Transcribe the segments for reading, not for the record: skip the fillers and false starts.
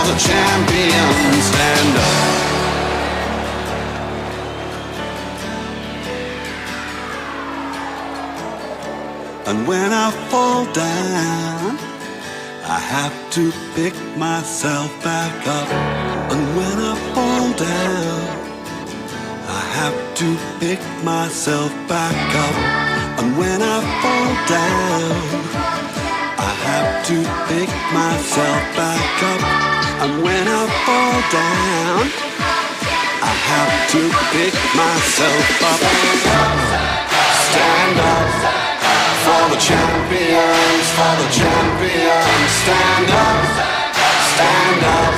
the champion. Stand up. And when I fall down, I have to pick myself back up. And when I fall down, I have to pick myself back up. And when I fall down, I have to pick myself back up. And when I fall down, I have to pick myself up. Stand up. For the champions, for the champions, stand up, stand up.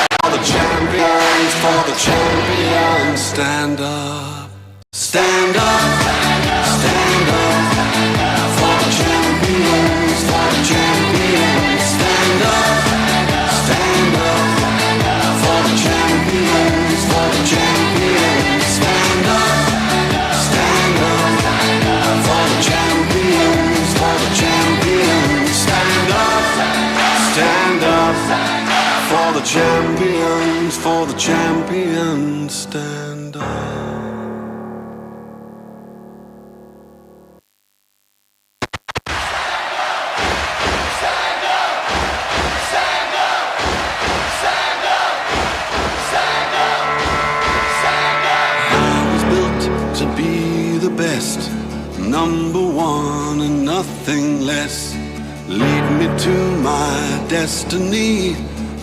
For the champions, for the champions, stand up, stand up, stand up. For the champions, for the champions, stand up, stand up. For the champions, for the champions, stand up, stand up. For the champions, for the champions, stand up, stand up. For the champions, for the champions, stand up. Number one and nothing less. Lead me to my destiny.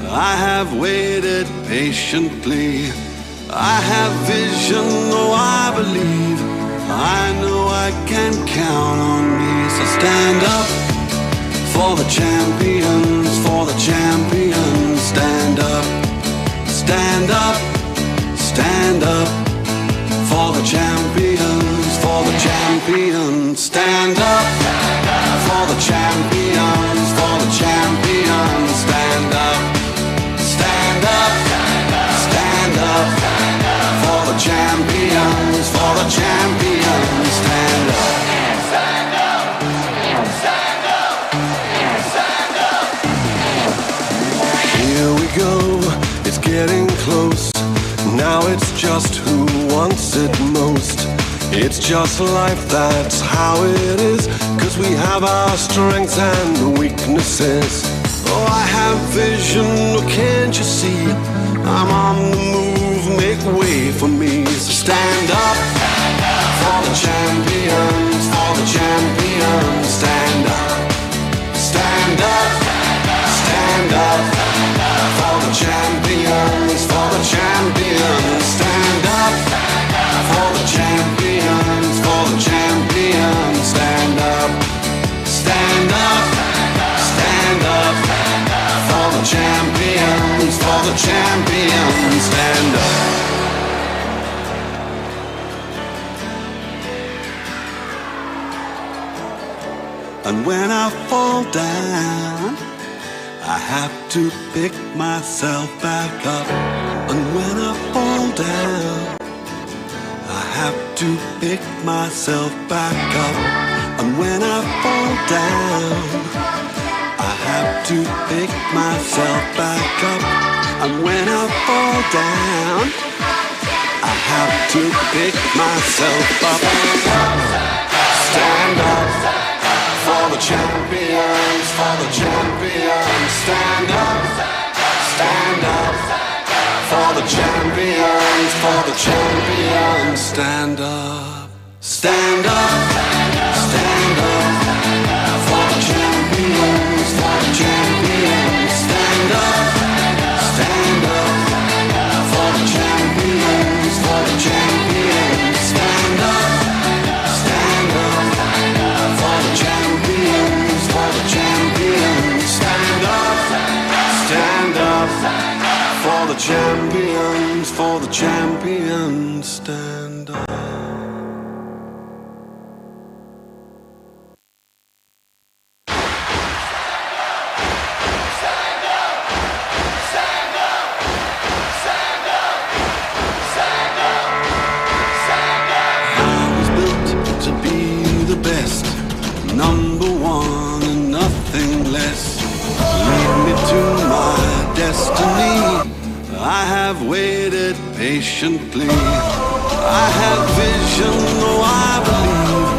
I have waited patiently. I have vision, oh I believe. I know I can count on me. So stand up for the champions, for the champions. Stand up, stand up, stand up. For the champions, for the champions, stand up. For the champions, for the champions, stand up. Stand up, stand up. For the champions, for the champions, stand up. Stand up, stand up, stand up. Here we go, it's getting close. Now it's just who wants it most. It's just life, that's how it is. 'Cause we have our strengths and weaknesses. Oh, I have vision, oh can't you see? I'm on the move, make way for me. So stand up for the champions, for the champions. Stand up, stand up, stand up. For the champions, for the champions, stand up. For the champions, for the champions, stand up. Stand up, stand up. For the champions, for the champions, stand up. And when I fall down, I have to pick myself back up. And when I fall down, I have to pick myself back up. And when I fall down, I have to pick myself back up. And when I fall down, I have to pick myself up. Stand up. For the champions, for the champions, stand up, stand up. For the champions, for the champions, stand up, stand up, stand up. For the champions, for the champions, stand up, stand up. For the champions, for the champions, stand up, stand up. For the champions, for the champions, stand up, stand up. For the champions, for the champions, stand up. Number one and nothing less. Lead me to my destiny. have waited patiently. I have vision, oh I believe.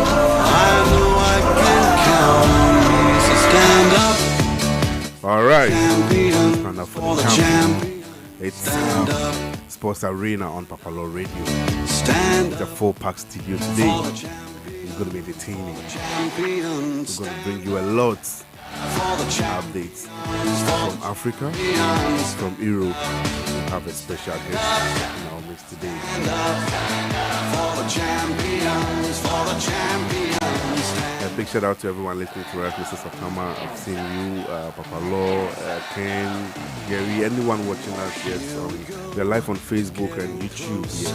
I know I can count on me. So stand up. All right. Champion, Stand up for the champion. It's Stand up. Sports Arena on Papa Law Radio. Stand It's a up. 4-pack studio today. For the champion. It's going to be entertaining. Champion. We're going to bring you a lot For the champion. updates from Africa, from Europe. We have a special guest in our midst today. For the champions. For the champions. A big shout out to everyone listening to us, Mr. Satama. I've seen you, Papa Law, Ken, Gary, anyone watching us. Yes, we're live on Facebook and YouTube. Yes,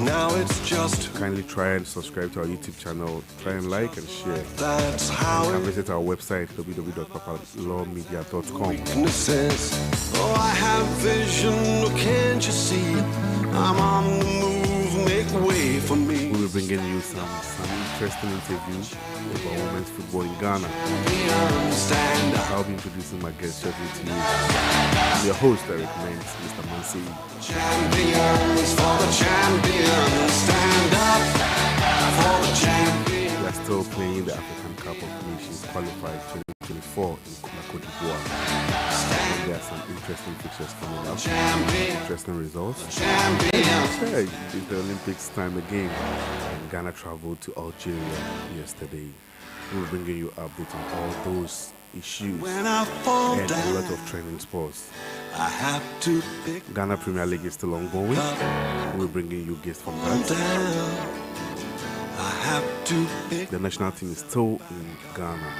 Now it's just kindly try and subscribe to our YouTube channel. Try and like and share. that's how You can it visit our website www.papalawmedia.com. weaknesses. Oh, I have vision, oh, can't you see? I'm on the move, make way for me. We'll be bringing you some interesting interviews about women's football in Ghana. Stand up. I'll be introducing my guest shortly to you. I'm your host, Eric Menz, Mr. Mansi. Champions, for the champions. Stand up. For the champions. We are still playing the African Cup of Nations qualified 2024 in Cote d'Ivoire. And there are some interesting fixtures coming up. Interesting results. Champions. Yeah, it's the Olympics time again. And Ghana traveled to Algeria yesterday. We'll bring you updates on all those issues When I fall and a lot down, of trending sports. I have to pick Ghana Premier League is still ongoing. We're bringing you guests from that. down. I have to pick The national team is still in Ghana,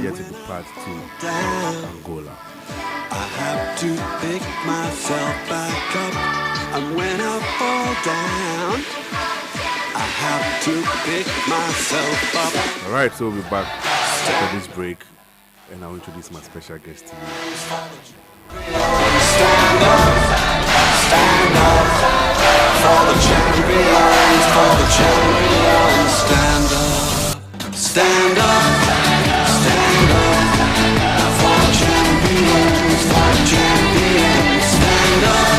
yet to depart to down. Angola. I have to pick myself back up. And when I fall down, I have to pick myself up. All right, so we'll be back after this break, and I'll introduce my special guest to you. Stand up for the champions, for the champions. Stand up, stand up, stand up for the champions, for the champions. Stand up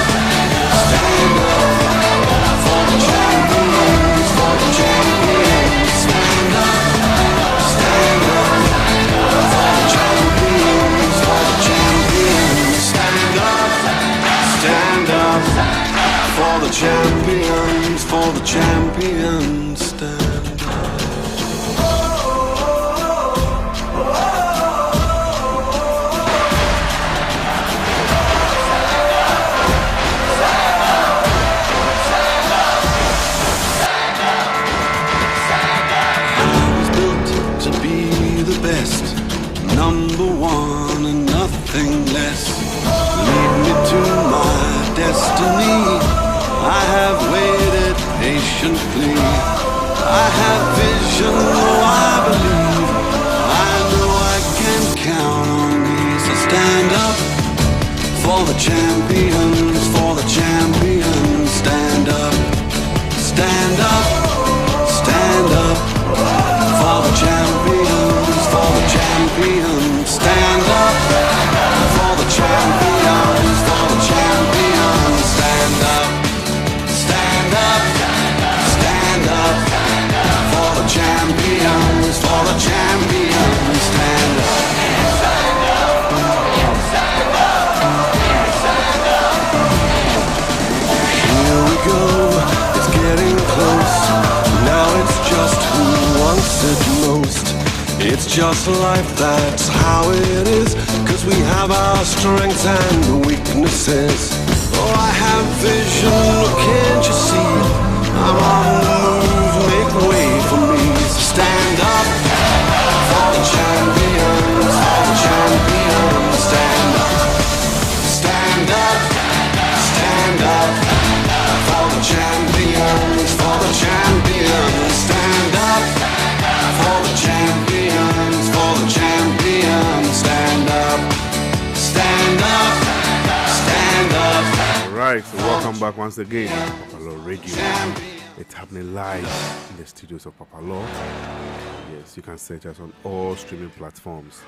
for the champions, for the champions. Stand up for the champions, for the champions. Stand up for the champions, for the champions. Stand up. I was built to be the best, number one and nothing less. Lead me to my destiny. I have waited patiently. I have vision, oh I believe. I know I can count on me. So stand up for the champions, for the champions. Stand up, stand up, stand up for the champions, for the champions. Stand up for the champions, for the champions. Stand up, stand up, stand up for the champions, for the champions. Stand up. Here we go, it's getting close. Now it's just who wants it most. It's just life, that's how it is. Cause we have our strengths and weaknesses. Oh, I have vision, can't you see? I'm on the move, make way for me. So stand up for the champions, for the champions. Stand up, stand up, stand up for the champions, for the champions. Stand up for the champions, for the champions. Stand up, stand up, stand up. All right, so welcome back once again to Papa Law Radio. It's happening live in the studios of Papa Law. Yes, you can search us on all streaming platforms.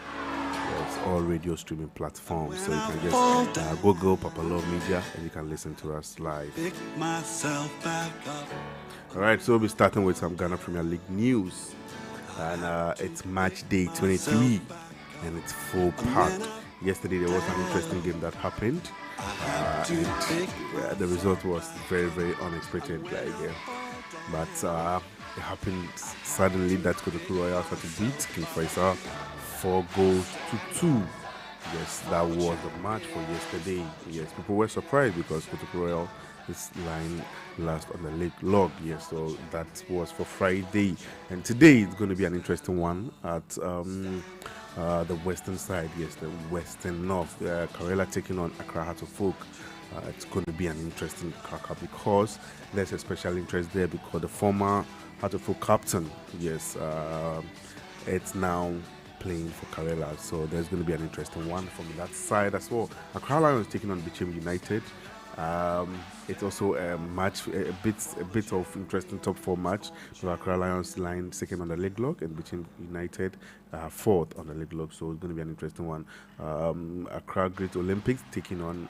Yes, all radio streaming platforms. So you can just Google Papa Law Media and you can listen to us live. Pick myself back up. All right, so we'll be starting with some Ghana Premier League news. And it's match day 23 and it's full packed. Yesterday there was an interesting game that happened. The result was very, very unexpected. But it happened suddenly that Kotoko Royals had to beat King Faisal 4-2. Yes, that was the match for yesterday. Yes, people were surprised because Kotoko Royal is lying last on the league log. Yes, so that was for Friday. And today it's going to be an interesting one at the western side. Yes, the western north. Karela taking on Accra Heart of Folk. It's going to be an interesting cracker because there's a special interest there because the former Heart of Folk captain, yes, it's now playing for Karela, so there's going to be an interesting one from that side as well. Accra Lions taking on Bichim United. It's also a match, a bit of interesting top four match. So Accra Lions lying second on the league log and Bichim United fourth on the league log. So it's going to be an interesting one. Accra Great Olympics taking on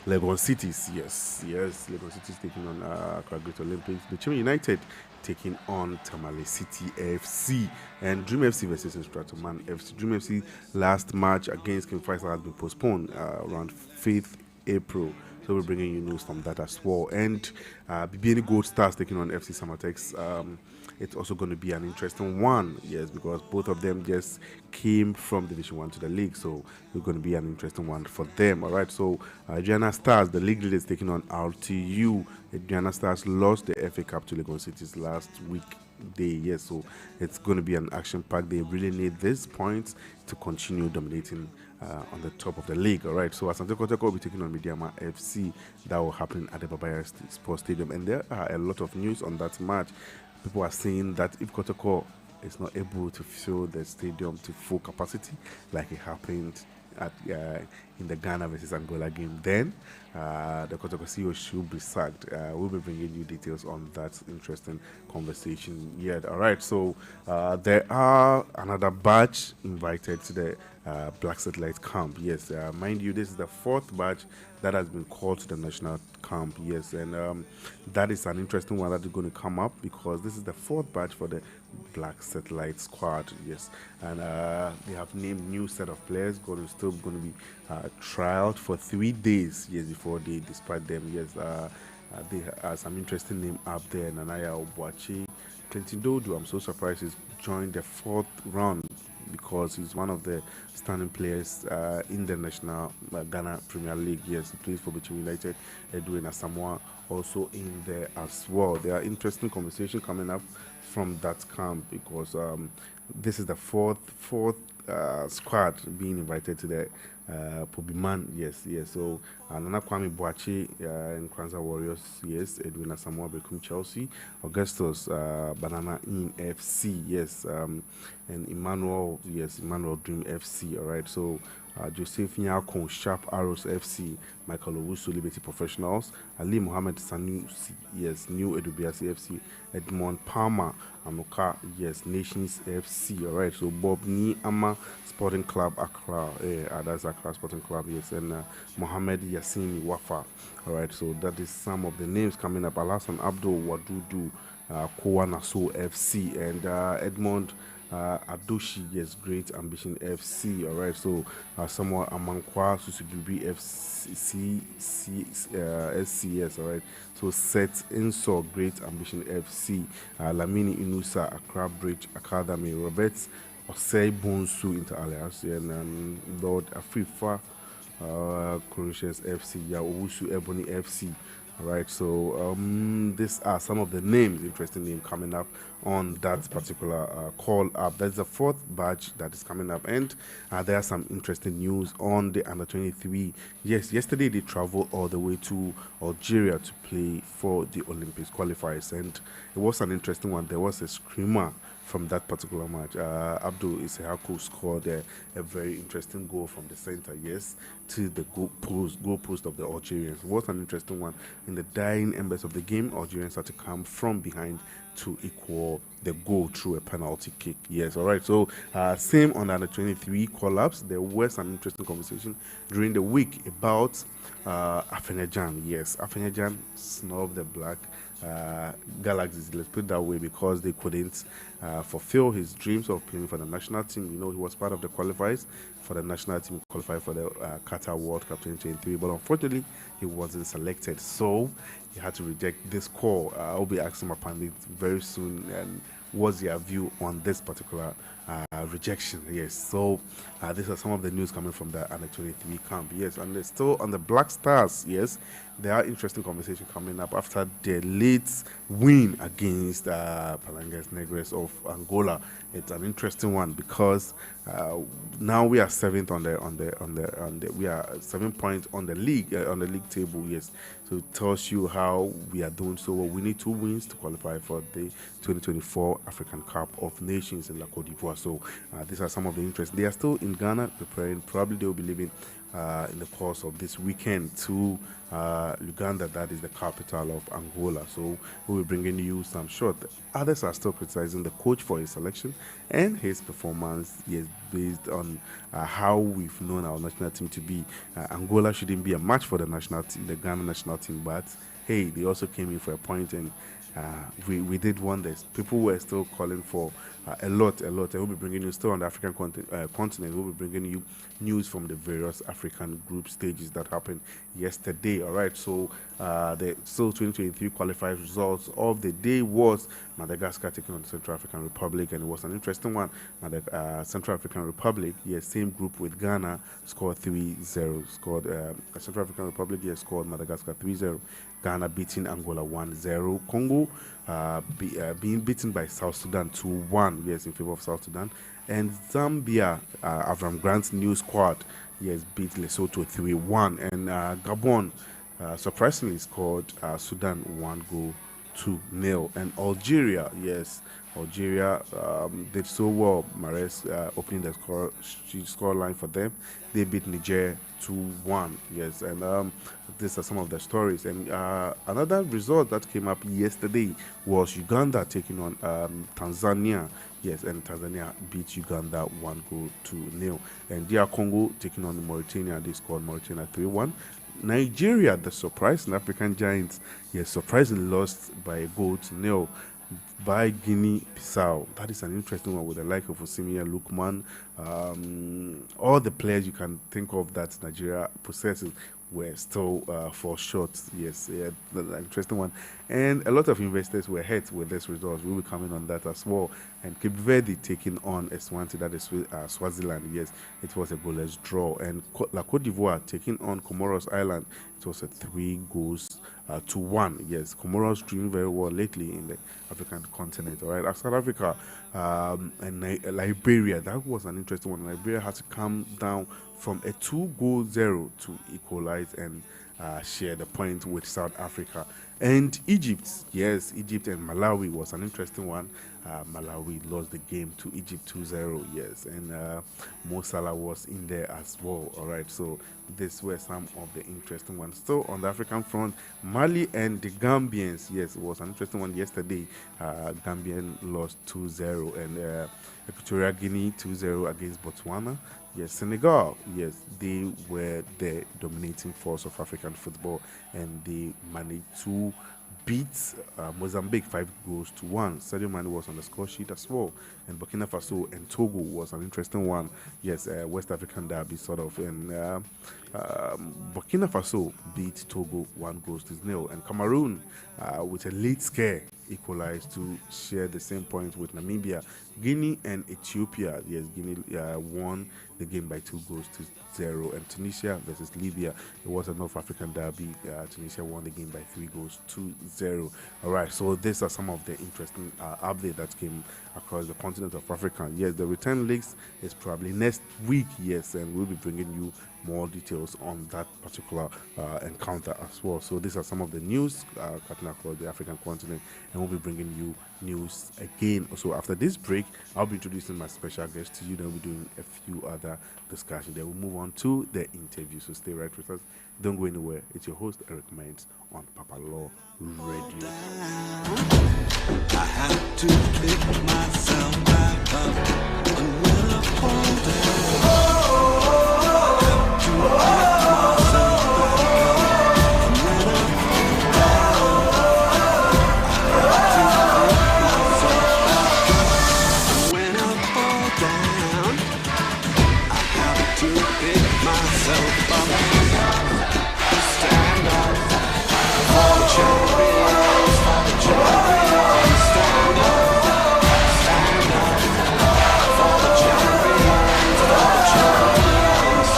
Legon Cities. Yes, Legon Cities taking on Accra Great Olympics. Bichim United taking on Tamale City FC, and Dream FC versus Instratuman FC. Dream FC last match against King Faisal has been postponed around 5th April. So we're bringing you news from that as well. And BBN Gold Stars taking on FC Samatex. It's also going to be an interesting one, yes, because both of them just came from Division 1 to the league. So it's going to be an interesting one for them. All right, so Adriana Stars, the league leaders, taking on RTU. Adriana Stars lost the FA Cup to Legon Cities last week. Yes, so it's going to be an action pack. They really need these points to continue dominating on the top of the league. All right, so Asante Kotoko will be taking on Mediama FC. That will happen at the Babaya Sports Stadium, and there are a lot of news on that match. People are saying that if Kotoko is not able to fill the stadium to full capacity, like it happened at in the Ghana versus Angola game, then the Kotoko CEO should be sacked. We'll be bringing you details on that interesting conversation yet. All right, so there are another batch invited to the Black Satellite Camp. Yes, mind you, this is the 4th batch that has been called to the national camp. Yes, and that is an interesting one that is going to come up because this is the 4th batch for the Black Satellite squad. Yes, and they have named new set of players. Still going to be trialed for 3 days. Yes, before they dispatch them. Yes, there are some interesting name up there. Nanaya Obuachi, Clinton Dodo. I'm so surprised he's joined the 4th round because he's one of the standing players in the national Ghana Premier League. Yes, he plays for Bichim United. Edwin Asamoah also in there as well. There are interesting conversations coming up from that camp because this is the fourth squad being invited to the Pobiman. Yes. So Nana Kwame Boachi in Kwanzaa Warriors. Yes, Edwin Asamoah Bekum Chelsea, Augustus Banana in FC. Yes, and Emmanuel. Yes, Emmanuel Dream FC. All right. So Joseph Nyakon Sharp Arrows FC, Michael Owusu Liberty Professionals, Ali Mohammed Sanusi, yes, New Edubiasi FC, Edmond Palmer, Amoka, yes, Nations FC. All right, so Bob Ni Ama Sporting Club Accra, that's Accra Sporting Club, yes, and Mohammed Yassini Wafa. All right, so that is some of the names coming up. Alhassan Abdul Wadudu, Kowa Naso FC, and Edmond Adoshi, yes, Great Ambition FC. All right, so Samuel Amankwa Susubibi FC, SCS. All right, so Seth Inso, Great Ambition FC, Lamini Inusa, Accra Bridge Academy, Roberts Osei Bonsu Inter Alliance, and Lord Afrifa, Corinthians FC, Yawusu Ebony FC. All right, so these are some of the names, interesting name coming up on that particular call up. That's the 4th batch that is coming up, and there are some interesting news on the under 23. Yes, yesterday they traveled all the way to Algeria to play for the Olympics qualifiers, and it was an interesting one. There was a screamer from that particular match. Abdul Isahaku scored a very interesting goal from the center, yes, to the goal post of the Algerians. What an interesting one. In the dying embers of the game, Algerians had to come from behind to equal the goal through a penalty kick. Yes, all right. So, same on under 23 collapse. There was an interesting conversation during the week about Afenajan. Yes, Afenajan snubbed the black Galaxies, let's put it that way, because they couldn't fulfill his dreams of playing for the national team. You know, he was part of the qualifiers for the national team, qualified for the Qatar World Cup 2023, but unfortunately, he wasn't selected. So he had to reject this call. I'll be asking my pundit very soon, and what's your view on this particular rejection? Yes, so these are some of the news coming from the under 23 camp. Yes, and they're still on the Black Stars. Yes, there are interesting conversations coming up after their late win against Palangas Negres of Angola. It's an interesting one because now we are seventh on the we are 7 points on the league table. Yes, so it tells you how we are doing so well. We need 2 wins to qualify for the 2024 African Cup of Nations in La Côte d'Ivoire. So these are some of the interests. They are still in Ghana preparing. Probably they will be leaving in the course of this weekend to Uganda, that is the capital of Angola. So we will bring in you some short. Others are still criticizing the coach for his selection and his performance. Yes, based on how we've known our national team to be. Angola shouldn't be a match for the national team, the Ghana national team, but hey, they also came in for a point, and we did wonders. People were still calling for a lot. And we'll be bringing you still on the African continent. We'll be bringing you news from the various African group stages that happened yesterday. All right, so the still 2023 qualified results of the day was Madagascar taking on the Central African Republic, and it was an interesting one. Central African Republic, yes, same group with Ghana, scored 3-0. Scored Central African Republic, yes, scored Madagascar 3-0. Ghana beating Angola 1-0. Congo being beaten by South Sudan 2-1, yes, in favor of South Sudan. And Zambia, Avram Grant's new squad, yes, beat Lesotho 3-1. And Gabon, surprisingly, scored Sudan 1-0. And Algeria, yes, Algeria did so well. Mahrez opening the score line for them. They beat Niger 2-1. Yes, and these are some of the stories. And another result that came up yesterday was Uganda taking on Tanzania. Yes, and Tanzania beat Uganda 1-0. And DR Congo taking on Mauritania. They scored Mauritania 3-1. Nigeria, the surprising African giants, yes, surprisingly lost by a goal to nil by Guinea-Bissau. That is an interesting one with the like of Osimhen, Lukman, all the players you can think of that Nigeria possesses were still fall short. Yes, yeah, an interesting one. And a lot of investors were hurt with this result. We will come in on that as well. And Cape Verde taking on Eswatini, that is Swaziland. Yes, it was a goalless draw. And La Côte d'Ivoire taking on Comoros Island. It was a 3-1. Yes, Comoros doing very well lately in the African continent. All right, South Africa and Liberia. That was an interesting one. Liberia had to come down from a 2-0 to equalize and share the point with South Africa. And Egypt, yes, Egypt and Malawi was an interesting one. Malawi lost the game to Egypt 2-0, yes, and Mo Salah was in there as well. All right, so these were some of the interesting ones. Still on the African front, Mali and the Gambians, yes, it was an interesting one yesterday. Gambian lost 2-0, and Equatorial Guinea 2-0 against Botswana. Yes, Senegal, yes, they were the dominating force of African football, and they managed to beat Mozambique 5-1. Sadio Mane was on the score sheet as well, and Burkina Faso and Togo was an interesting one. Yes, West African derby sort of, and Burkina Faso beat Togo 1-0, and Cameroon with a late scare equalized to share the same points with Namibia. Guinea and Ethiopia, yes, Guinea won the game by 2-0, and Tunisia versus Libya, it was a North African derby. Tunisia won the game by 3-0. All right, so these are some of the interesting updates that came across the continent of Africa. Yes, the return leagues is probably next week, yes, and we'll be bringing you more details on that particular encounter as well. So these are some of the news cutting across the African continent, and we'll be bringing you news again. So after this break, I'll be introducing my special guest to you. Then we'll be doing a few other discussions. Then we'll move on to the interview. So stay right with us. Don't go anywhere. It's your host Eric Maines on Papa Law Radio. I have to pick myself back up, and when I fall down, I have to pick myself back up, and when I fall down, I have to pick myself up, stand up for the champions, for the champions, stand up for the champions, for the champions,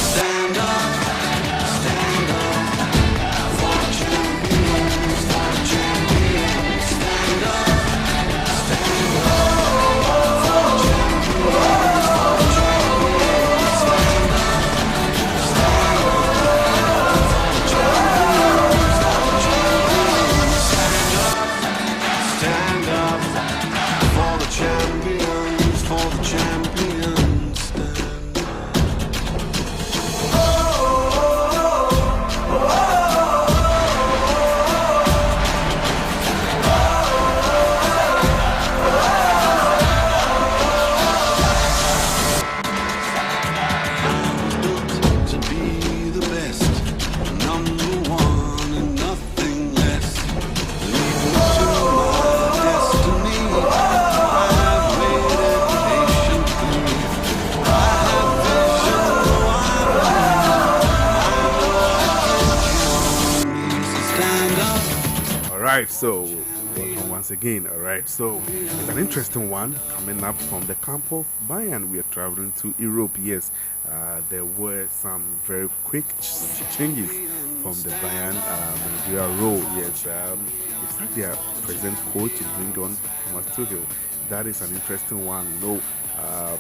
stand up for the champions, for the champions, stand up for the champions, for the champions, stand up. Stand up for the champions, for the champions, stand up. Built to be the best, number one and nothing less. Lead me to my destiny. I have waited patiently. I have vision, though I know I can count. So stand up. All right, so welcome once again. All right, so it's an interesting one coming up from the camp of Bayern. We are traveling to Europe. Yes, there were some very quick changes from the Bayern managerial role. Yes, it's like their present coach is bring on Thomas Tuchel. That is an interesting one.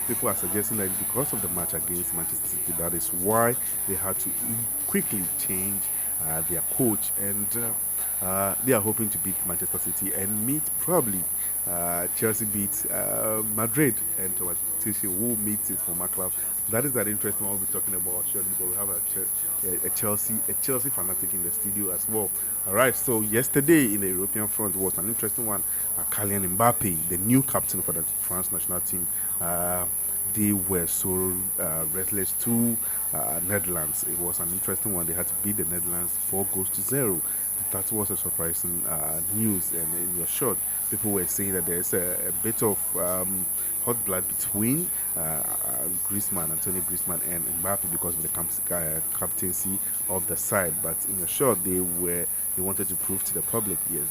People are suggesting that because of the match against Manchester City, that is why they had to quickly change their coach, and they are hoping to beat Manchester City and meet probably Chelsea beat Madrid, and Thomas Tuchel who meets his former club. That is an interesting one we'll be talking about surely, because we have a Chelsea fanatic in the studio as well. All right, so yesterday in the European front was an interesting one. Kylian Mbappe, the new captain for the France national team, they were so restless to Netherlands. It was an interesting one. They had to beat the Netherlands 4-0. That was a surprising news, and in your short, people were saying that there's a bit of hot blood between Anthony Griezmann and Mbappe because of the captaincy of the side. But in the short, they wanted to prove to the public, yes,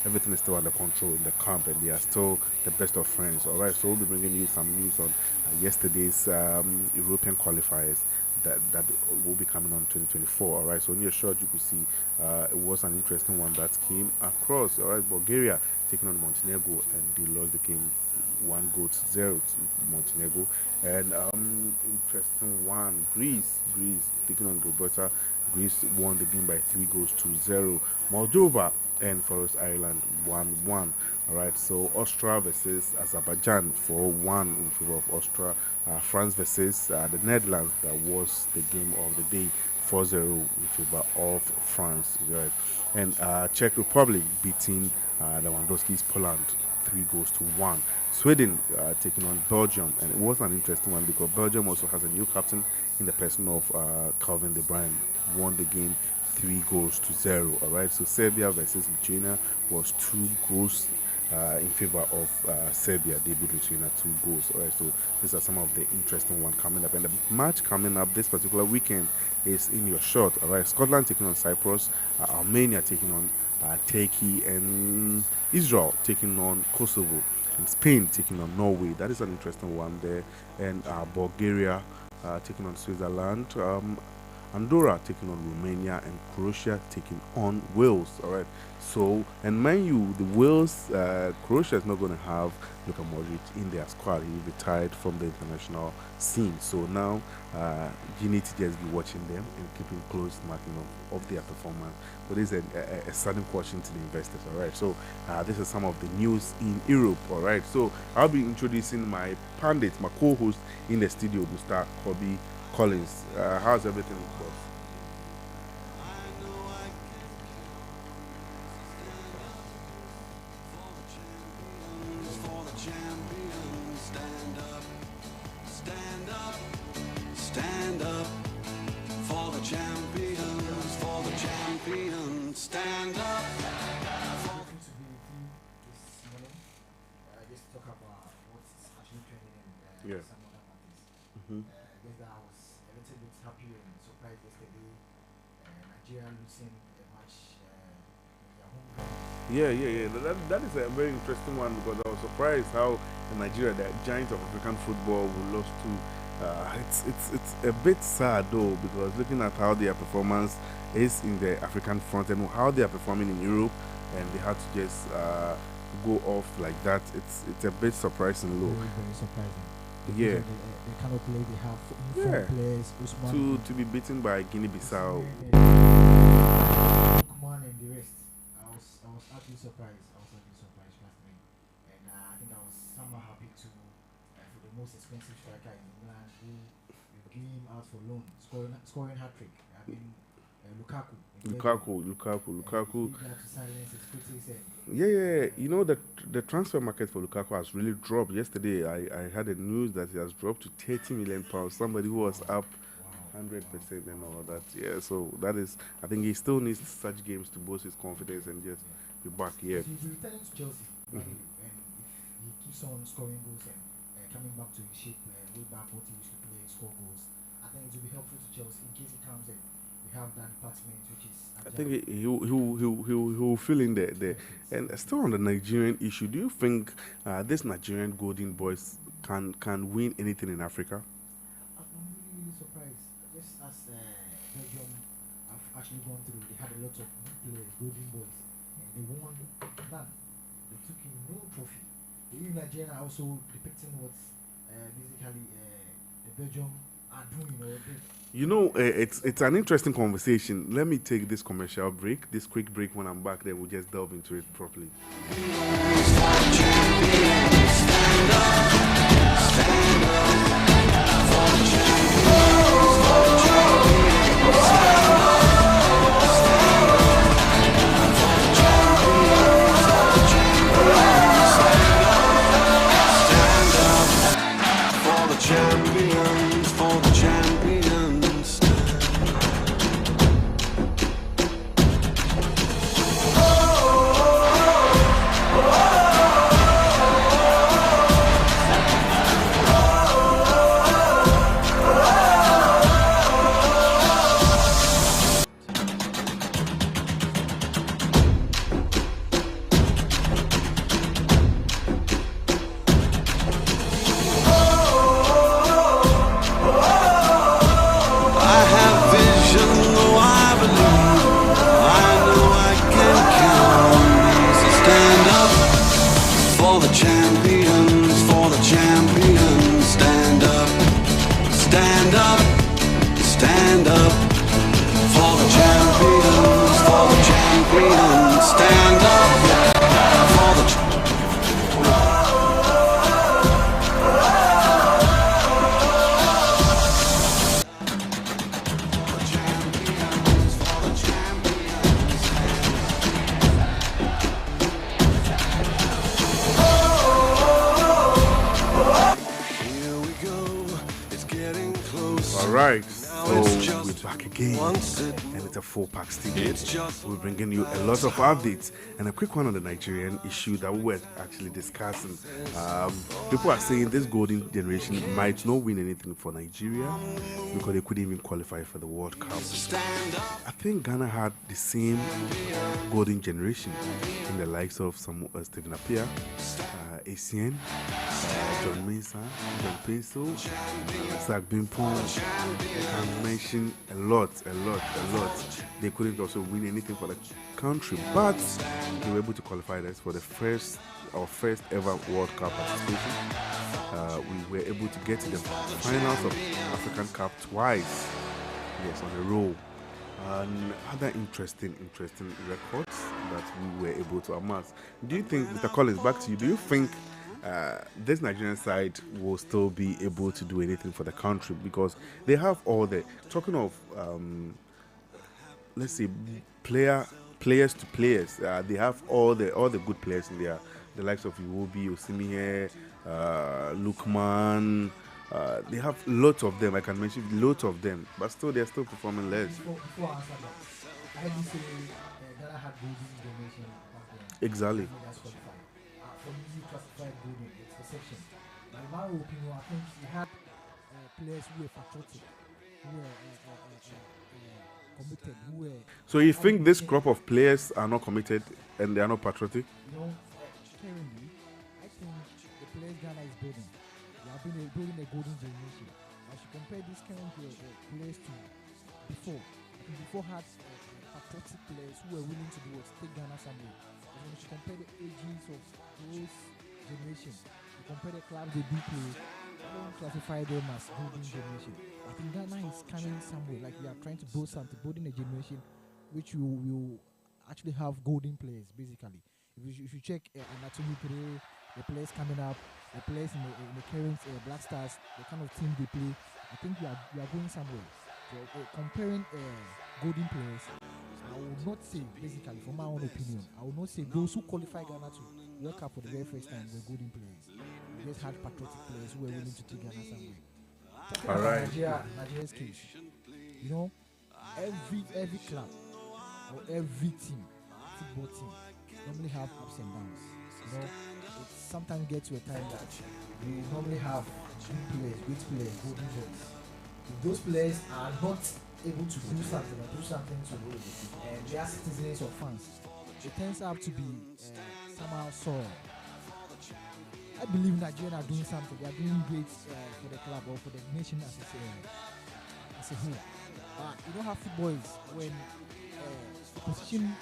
everything is still under control in the camp, and they are still the best of friends. All right, so we'll be bringing you some news on yesterday's European qualifiers that will be coming on 2024. All right, so in your short, you could see it was an interesting one that came across. All right, Bulgaria taking on Montenegro, and they lost the game 1-0 to Montenegro. And interesting one, Greece taking on Gibraltar. Greece won the game by 3-0. Moldova and Faroe Island 1-1. All right, so Austria versus Azerbaijan 4-1 in favor of Austria. France versus the Netherlands, that was the game of the day, 4-0 in favor of France. Right, and Czech Republic beating Lewandowski's Poland 3-1. Sweden taking on Belgium, and it was an interesting one because Belgium also has a new captain in the person of Calvin De Bruyne. Won the game 3-0. All right, so Serbia versus Lithuania was 2 in favor of Serbia. They beat Lithuania 2 goals. All right, so these are some of the interesting ones coming up, and the match coming up this particular weekend is in your short. All right, Scotland taking on Cyprus, Armenia taking on Turkey, and Israel taking on Kosovo, and Spain taking on Norway. That is an interesting one there, and Bulgaria taking on Switzerland. Andorra taking on Romania, and Croatia taking on Wales. All right. So, and mind you, the Wales, Croatia is not going to have Luka Modric in their squad. He retired from the international scene. So now you need to just be watching them and keeping close marking of their performance. But this is a sudden caution to the investors. All right. So this is some of the news in Europe. All right. So I'll be introducing my pundit, my co-host in the studio, Mr. Kobe Collins. How's everything, boss? Stand up for the champions, for the champions. Stand up. Welcome to BDT this morning. Just talk about what's actually trending in some other parties. I guess that I was a little bit happy and surprised yesterday. Nigeria losing a match in their home ground. Yeah. That is a very interesting one because I was surprised how Nigeria, the giant of African football, we lost to. It's a bit sad though because looking at how their performance is in the African front and how they are performing in Europe, and they had to just go off like that. It's a bit surprising low. Very surprising. Yeah. They cannot play. They have four players. To be beaten by Guinea-Bissau. Lukman and the rest. I was actually surprised. Trust me. And I think I was somehow happy to for the most expensive striker in England who gave him out for loan, scoring hat-trick. I mean, Lukaku. Lukaku. He had to silence his critics and Yeah. You know that the transfer market for Lukaku has really dropped. Yesterday, I had a news that he has dropped to £30 million. Somebody who was up 100% and all of that. Yeah, so that is. I think he still needs such games to boost his confidence and just be back here. So he's returning to Chelsea, and if he keeps on scoring goals and coming back to his shape, way back what he used to play, score goals, I think it will be helpful to Chelsea in case he comes in. We have that department which is. I think he will fill in there. And still on the Nigerian issue, do you think this Nigerian Golden Boys can win anything in Africa? I'm really surprised. Just as Belgium have actually gone through, they had a lot of good players, Golden Boys, and they won none. They took in no trophy. Even Nigeria are also depicting what basically the Belgium are doing. You know, it's an interesting conversation. Let me take this commercial break, this quick break. When I'm back, then we'll just delve into it properly. Champions, for the champions. Stand up for the champions, stand up for the Here we go, it's getting close. All right, so we're back again, and it's a four-pack studio. We're bringing you a lot of updates and a quick one on the Nigerian issue that we were actually discussing. People are saying this golden generation might not win anything for Nigeria because they couldn't even qualify for the World Cup. I think Ghana had the same golden generation in the likes of some Stephen Appiah, ACN, John Mensah, John Pencil, Zach Bimpong. I can mention a lot. They couldn't also win anything for the country, but they were able to qualify us for our first ever World Cup participation. We were able to get to the finals of African Cup twice, yes, on a row. And other interesting records that we were able to amass. Do you think, Mr. Collins, back to you, do you think this Nigerian side will still be able to do anything for the country? Because they have all the, talking of, let's say, players to players, they have all the good players in there, the likes of Iwobi, Osimhen, Lukman. They have lots of them. I can mention lots of them, but still they're still performing less. Before I answer that, I heard you say Ghana had golden donation back then. Exactly. That's qualified. For me, you classify golden, it's perception. But in my opinion, I think you had players who were patriotic, who were committed, who were. So you think this crop of players are not committed and they are not patriotic? You know, currently, I think the players Ghana is building. They have been building a golden generation. I should compare this current players to before. I think before had patriotic players who were willing to do what, take Ghana somewhere. And when you compare the ages of those generations, you compare the clubs they do play, I don't classify them as golden generation. I think Ghana is coming somewhere, like we are trying to build something, building a generation which will actually have golden players, basically. If you check Anatomy today, the players coming up, the players in the current Black Stars, the kind of team they play, I think we are going somewhere. So comparing golden players, I would not say, basically, from my own opinion, I would not say those who qualify Ghana to World Cup for the very first time were golden players. We just had patriotic players who were willing to take Ghana somewhere. All right. Nigeria's case, you know, every club or every team, football team, normally have ups and downs. You know, it sometimes gets to a time that you normally have great players, golden boys. If those players are not able to do something to they are citizens or fans, it turns out to be somehow sore. I believe Nigeria are doing something. They are doing great for the club or for the nation as a whole. You don't have footballers when position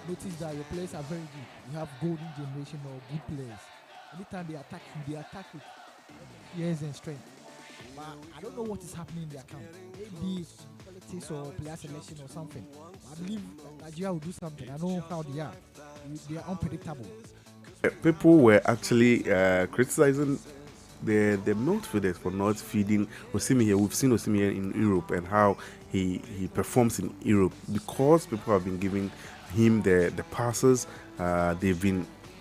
notice that your players are very good. You have golden generation or good players. Anytime they attack you, they attack with fears and strength. But I don't know what is happening in their camp. Maybe politics or player selection or something. I believe Nigeria will do something. I know how they are. They are unpredictable. People were actually criticizing the midfielders for not feeding Osimhen. We've seen Osimhen in Europe and how he performs in Europe because people have been giving him the passes.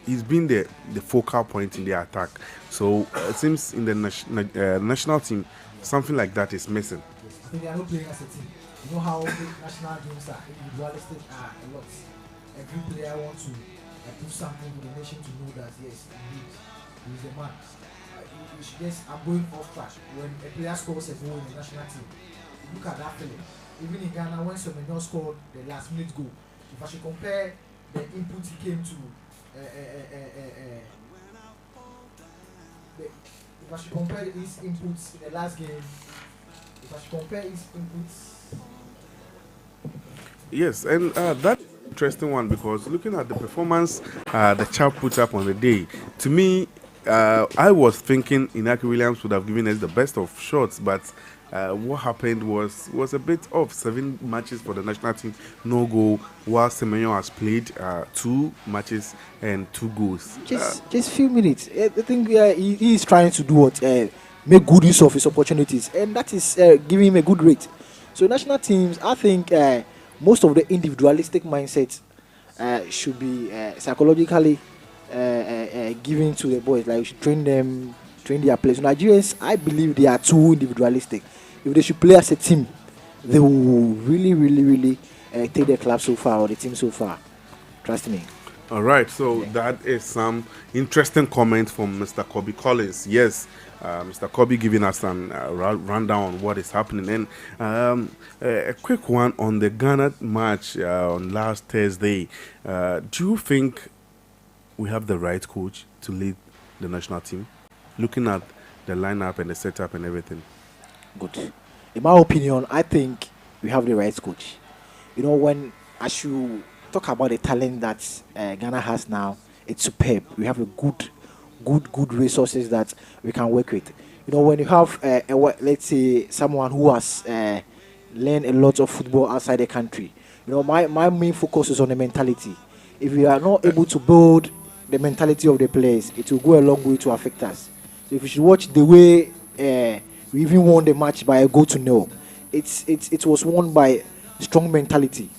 He's been the focal point in the attack. So it seems in the national team something like that is missing. Yes, I think they are not playing as a team. You know how national games are individualistic a lot. Every player wants to do something for the nation to know that yes, indeed, he is a man. I'm going off track. When a player scores a goal in the national team, look at that feeling. Even in Ghana, when Semenyo scored the last minute goal, if I should compare the input he came to, if I should compare his inputs in the last game, Yes, and that interesting one because looking at the performance the chap put up on the day, to me, I was thinking Inaki Williams would have given us the best of shots, but what happened was a bit off. 7 matches for the national team, no goal, while Semenyo has played 2 matches and 2 goals. Just few minutes. I think he is trying to do what make good use of his opportunities, and that is giving him a good rate. So national teams, I think most of the individualistic mindset should be psychologically given to the boys. Like we should train their players. Nigerians, I believe they are too individualistic. If they should play as a team, they will really take the club so far or the team so far. Trust me. All right, so that is some interesting comments from Mr. Kobe Collins. Yes, Mr. Kobe giving us a rundown on what is happening. And a quick one on the Ghana match on last Thursday. Do you think we have the right coach to lead the national team? looking at the lineup and the setup and everything? Good. In my opinion, I think we have the right coach. When as you talk about the talent that Ghana has now, it's superb. We have a good resources that we can work with. When you have, let's say, someone who has learned a lot of football outside the country, my main focus is on the mentality. If we are not able to build the mentality of the players, it will go a long way to affect us. So if you should watch the way we even won the match by a goal to nil, it was won by strong mentality.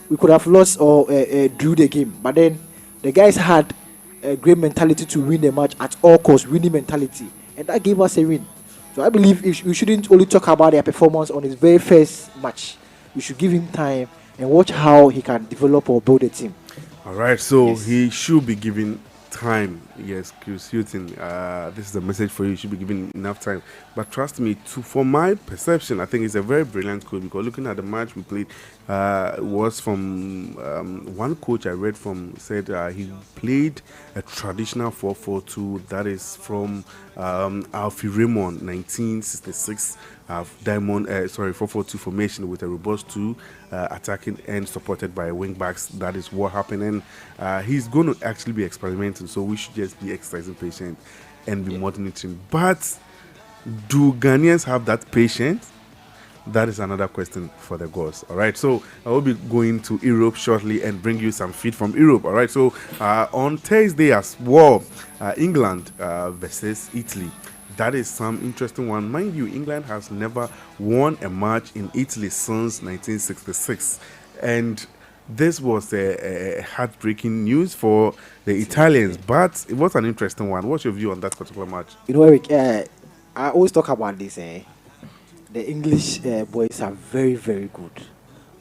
We could have lost or drew the game, but then the guys had a great mentality to win the match at all costs, winning mentality, and that gave us a win. So I believe we shouldn't only talk about their performance on his very first match. We should give him time and watch how he can develop or build a team. All right, so Yes. he should be given time. Yes, Chris Hutton, this is a message for you. You should be given enough time. But trust me, for my perception, I think it's a very brilliant coach, because looking at the match we played, was from one coach I read from said he played a traditional 4-4-2 that is from Alfie Raymond 1966 diamond 4-4-2 formation with a robust two attacking end supported by wing backs. That is what happened, and he's going to actually be experimenting, so we should just be exercising patient and be monitoring. But do Ghanaians have that patience? That is another question for the gods. All right, so I will be going to Europe shortly and bring you some feed from Europe. All right, so on Thursday as well, England versus Italy. That is some interesting one. Mind you, England has never won a match in Italy since 1966, and this was a heartbreaking news for the Italians, but it was an interesting one. What's your view on that particular match? Eric, I always talk about this. The English boys are very, very good.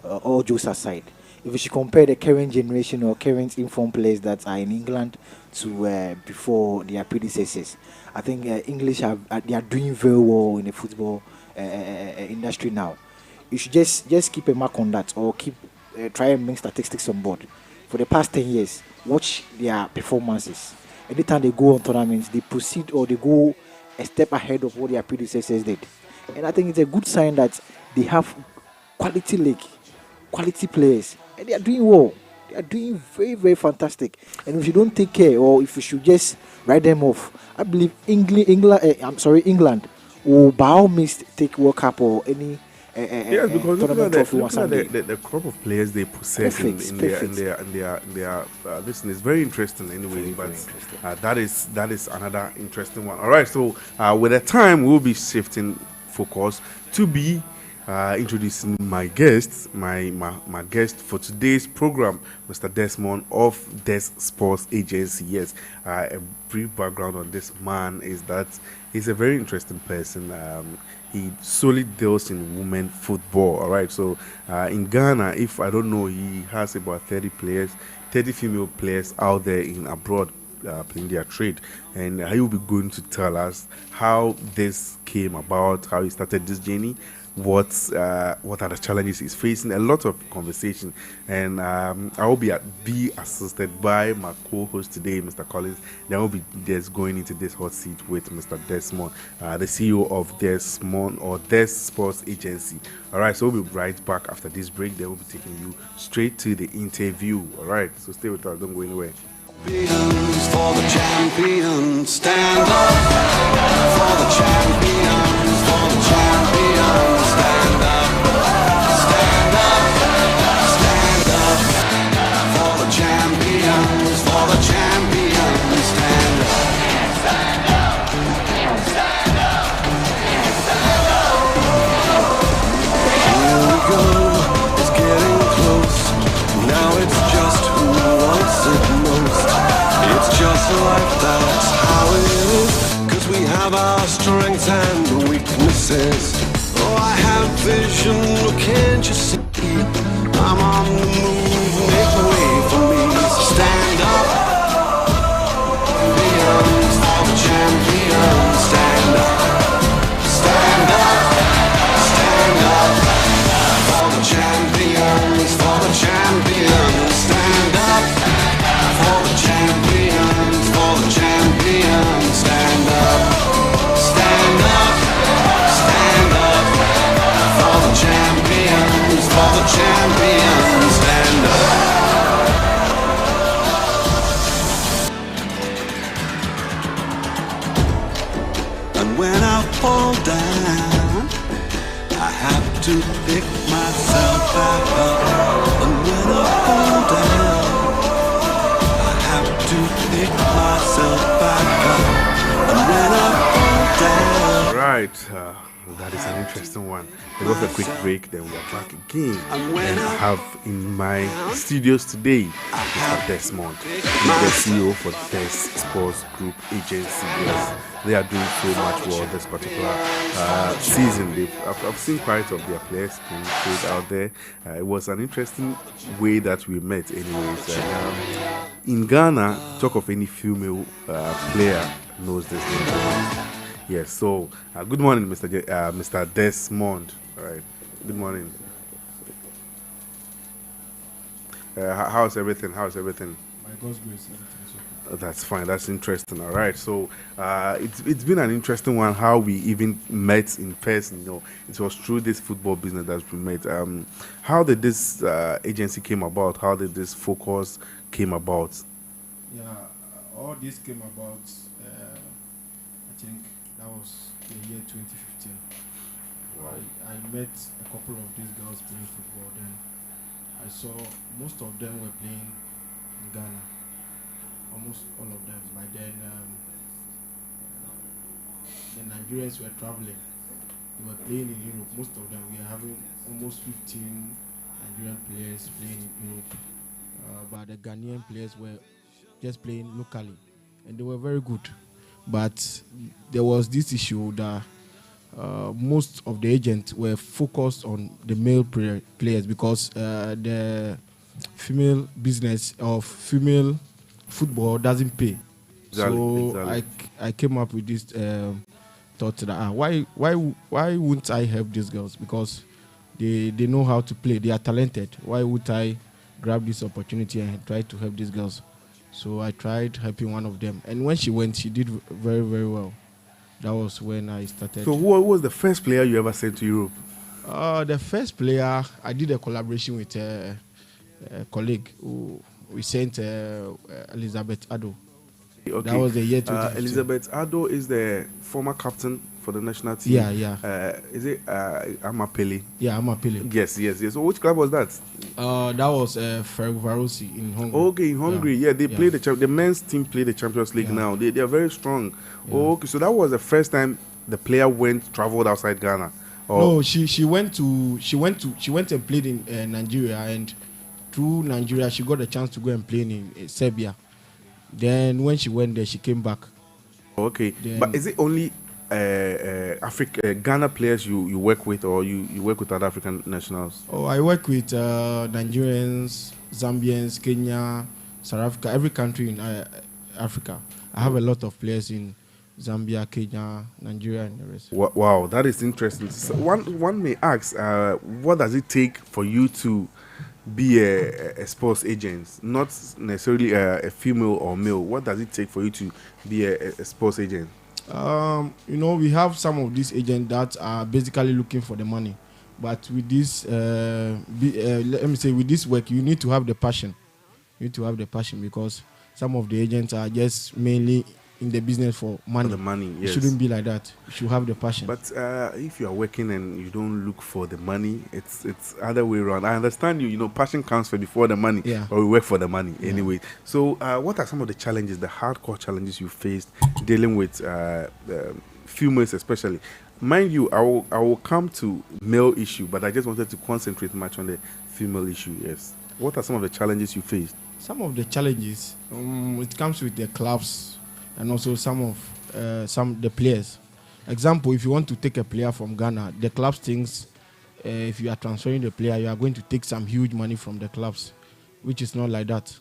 All jokes aside, if you should compare the current generation or current informed players that are in England to before their predecessors, I think English they are doing very well in the football industry now. You should just keep a mark on that, or keep try and bring statistics on board. For the past 10 years, watch their performances. Anytime they go on tournaments, they proceed or they go a step ahead of what their predecessors did. And I think it's a good sign that they have quality league, quality players, and they are doing well. They are doing very, very fantastic. And if you don't take care, or if you should just write them off, I believe England will by all means take World Cup or any Yes, because tournament trophy one looking Sunday. at the crop of players they possess in their this is very interesting anyway. Very, But very interesting. that is another interesting one. All right, so with the time we'll be shifting focus to be introducing my guest, my guest for today's program, Mr. Desmond of Des Sports Agency. Yes, a brief background on this man is that he's a very interesting person. He solely deals in women football. All right, so in Ghana, if I don't know, he has about 30 female players out there in abroad playing their trade, and he will be going to tell us how this came about, how he started this journey, what are the challenges he's facing, a lot of conversation. And I will be assisted by my co-host today, Mr. Collins. Then we'll be just going into this hot seat with Mr. Desmond, the CEO of Desmond or Des Sports Agency. All right, so we'll be right back after this break. Then we'll be taking you straight to the interview. All right, so stay with us, don't go anywhere. Champions, for the champions, stand up. For the champions, stand up. Stand up, stand up. For the champions, stand up. Here we go, it's getting close. Now it's just who wants it most. It's just like that's how it is. 'Cause we have our strengths and champions stand up. And when I fall down, I have to pick myself back up. And when I fall down, I have to pick myself back up. And when I fall down. Right, that is an interesting one. There was a quick break, then we are back again. And I have in my studios today Mr. Desmond, he's the CEO for Des Sports Group Agency. Yes, they are doing so much well this particular season. I've seen quite of their players being played out there. It was an interesting way that we met, anyways. In Ghana, talk of any female player knows this name. Yes, so good morning, Mr. Desmond. All right, good morning. How's everything? By God's grace, everything is okay. That's fine. That's interesting. All right. So it's been an interesting one. How we even met in person. You know, it was through this football business that we met. How did this agency came about? How did this focus came about? Yeah, all this came about. I think that was the year 2015. Wow. I met a couple of these girls playing football. Then I saw most of them were playing in Ghana. Almost all of them. By then, the Nigerians were traveling. They were playing in Europe. Most of them. We are having almost 15 Nigerian players playing in Europe. But the Ghanaian players were just playing locally. And they were very good. But there was this issue that most of the agents were focused on the male players because the female business of female football doesn't pay. Exactly. I came up with this thought that why wouldn't I help these girls, because they know how to play, they are talented. Why would I grab this opportunity and try to help these girls? So I tried helping one of them, and when she went, she did very, very well. That was when I started. So who was the first player you ever sent to Europe? The first player, I did a collaboration with a colleague who we sent Elizabeth Addo. Okay. That was the year 2015. Elizabeth Addo is the former captain for the national team. Yeah. Is it Amapele? Yeah, Amapele. Yes. So which club was that? That was Ferencvarosi in Hungary. Okay, in Hungary. Yeah, they play the men's team play the Champions League now. They are very strong. Yeah. Okay, so that was the first time the player traveled outside Ghana. No, she went and played in Nigeria, and through Nigeria she got a chance to go and play in Serbia. Then when she went there, she came back. Okay, then, but is it only Ghana players you work with, or you work with other African nationals? Oh, I work with Nigerians, Zambians, Kenya, South Africa, every country in Africa. I have a lot of players in Zambia, Kenya, Nigeria, and the rest. Wow, that is interesting. So one may ask, what does it take for you to be a sports agent, not necessarily a female or male? What does it take for you to be a sports agent? We have some of these agents that are basically looking for the money, but with this, with this work, you need to have the passion. You need to have the passion, because some of the agents are just mainly in the business for money. For the money, yes. It shouldn't be like that. You should have the passion. But if you are working and you don't look for the money, it's other way around. I understand you. Passion comes before the money. Yeah. Or we work for the money anyway. So what are some of the challenges, the hardcore challenges you faced dealing with females especially? Mind you, I will come to male issue, but I just wanted to concentrate much on the female issue. Yes. What are some of the challenges you faced? Some of the challenges, it comes with the clubs and also some of the players. Example, if you want to take a player from Ghana, the clubs thinks if you are transferring the player, you are going to take some huge money from the clubs, which is not like that.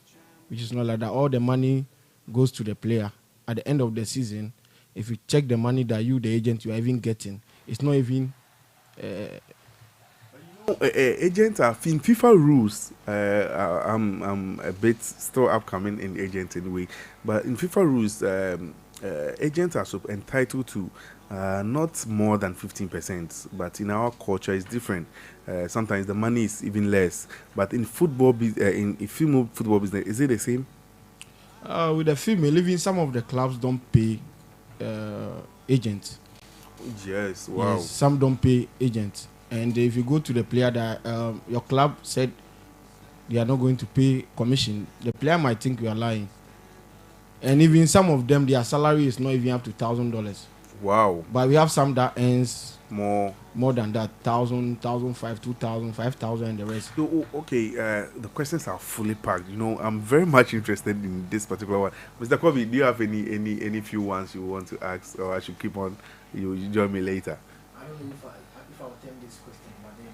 All the money goes to the player. At the end of the season, if you check the money that you, the agent, you are even getting, it's not even... agents are in FIFA rules. I'm a bit still upcoming in agents anyway, but in FIFA rules, agents are entitled to not more than 15%, but in our culture it's different. Sometimes the money is even less. But in football, in female football business, is it the same? With the female, even some of the clubs don't pay agents. Yes, wow. Yes, some don't pay agents. And if you go to the player that your club said they are not going to pay commission, the player might think you are lying. And even some of them, their salary is not even up to $1,000. Wow. But we have some that earns more than that, 1,000, 1,500, 2,000, 5,000, and the rest. So, okay, the questions are fully packed. You know, I'm very much interested in this particular one. Mr. Kobe, do you have any few ones you want to ask, or I should keep on? You join me later. I don't know if I'll attempt this question, but then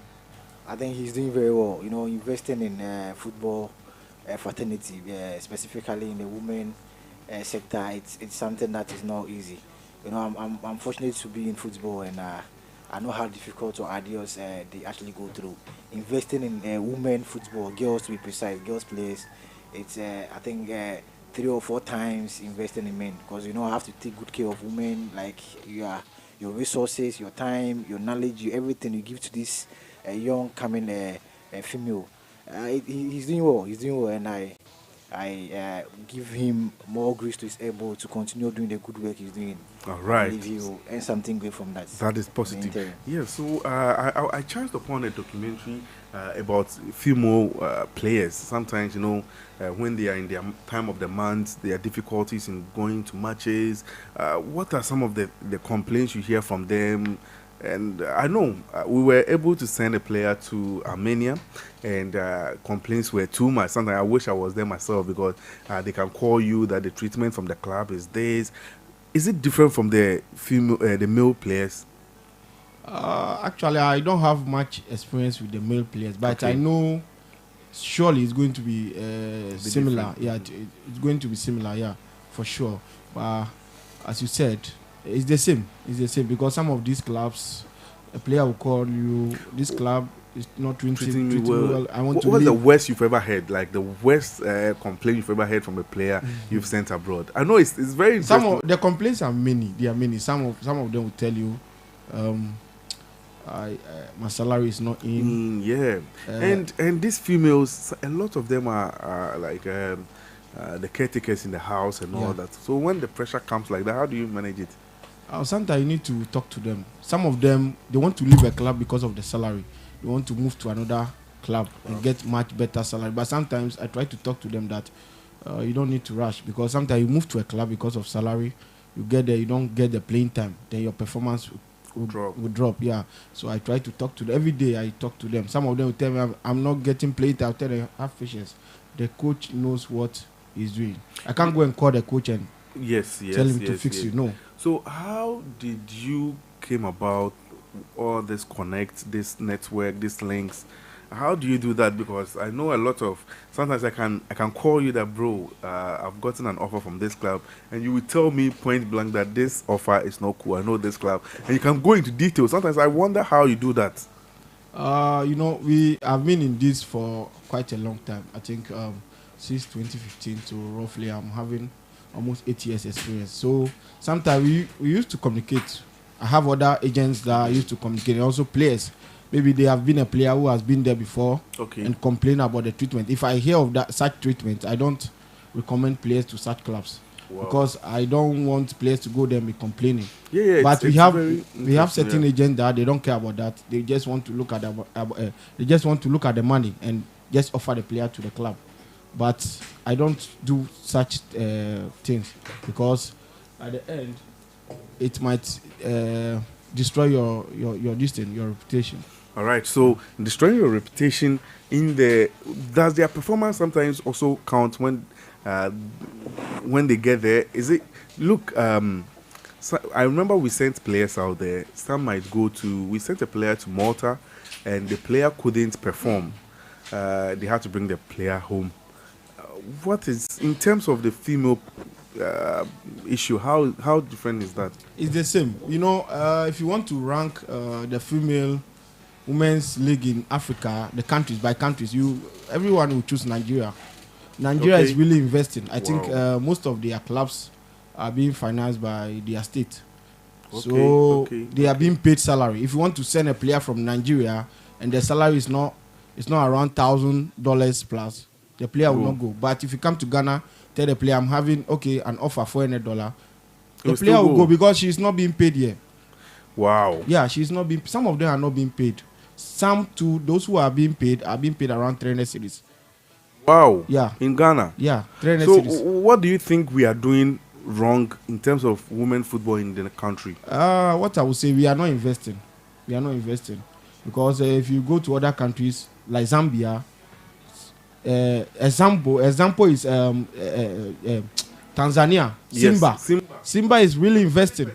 I think he's doing very well. You know, investing in football fraternity, specifically in the women sector. It's something that is not easy. You know, I'm fortunate to be in football, and I know how difficult or arduous they actually go through. Investing in women football, girls to be precise, girls players, it's I think 3 or 4 times investing in men, because you know I have to take good care of women, like your resources, your time, your knowledge, everything you give to this young coming female. He's doing well. He's doing well, and I give him more grace to his elbow to continue doing the good work he's doing. All right. I believe he will earn something great from that. That is positive. Yeah, so I chanced upon a documentary about female players. Sometimes, you know, when they are in their time of the month, there are difficulties in going to matches. What are some of the complaints you hear from them? And I know we were able to send a player to Armenia, and complaints were too much. Sometimes I wish I was there myself, because they can call you that the treatment from the club is this. Is it different from the male players? Actually, I don't have much experience with the male players, but Okay. I know surely it's going to be similar. different. Yeah, it's going to be similar. Yeah, for sure. But as you said, it's the same. It's the same, because some of these clubs, a player will call you. This club is not treating me well. I want to What's leave. the worst you've ever heard? Like the worst complaint you've ever heard from a player you've sent abroad? I know it's very interesting. Some of the complaints are many. There are many. Some of them will tell you, my salary is not in. Yeah, and these females, a lot of them are like the caretakers in the house and all Yeah. that. So when the pressure comes like that, how do you manage it? Sometimes you need to talk to them. Some of them, they want to leave a club because of the salary. They want to move to another club and get much better salary. But sometimes I try to talk to them that you don't need to rush, because sometimes you move to a club because of salary. You get there, you don't get the playing time, then your performance will drop. Yeah. So I try to talk to them. Every day I talk to them. Some of them will tell me I'm not getting playing time. I'll tell them, have patience. The coach knows what he's doing. I can't go and call the coach and tell him to fix you. No. So how did you came about all this connect, this network, these links? How do you do that? Because I know a lot of, sometimes I can call you that, bro, I've gotten an offer from this club, and you will tell me point blank that this offer is not cool. I know this club, and you can go into detail. Sometimes I wonder how you do that. You know, we have been in this for quite a long time. I think since 2015 to roughly, I'm having almost 8 years experience. So sometimes we used to communicate. I have other agents that used to communicate, and also players. Maybe they have been a player who has been there before and complain about the treatment. If I hear of such treatment, I don't recommend players to such clubs. Wow. Because I don't want players to go there and be complaining. Yeah, but we have certain agents that they don't care about that. They just want to look at the money and just offer the player to the club. But I don't do such things, because at the end it might destroy your reputation. All right, so destroying your reputation does their performance sometimes also count when they get there? Is it so I remember we sent players out there. We sent a player to Malta, and the player couldn't perform. They had to bring the player home. What is, in terms of the female issue, how different is that? It's the same. You know, if you want to rank the female women's league in Africa, the countries by countries, everyone will choose Nigeria. Nigeria is really investing. I think most of their clubs are being financed by their state. So they are being paid salary. If you want to send a player from Nigeria and the salary is not around $1,000 plus, the player will not go. But if you come to Ghana, tell the player I'm having an offer $400, the player will go because she's not being paid here. Wow. Yeah, she's not being. Some of them are not being paid. Some too, those who are being paid around 300 cedis. Wow. Yeah. In Ghana. Yeah, 300 So cedis. what do you think we are doing wrong in terms of women football in the country? What I would say, we are not investing. Because if you go to other countries like Zambia, example is Tanzania. Yes. Simba is really investing.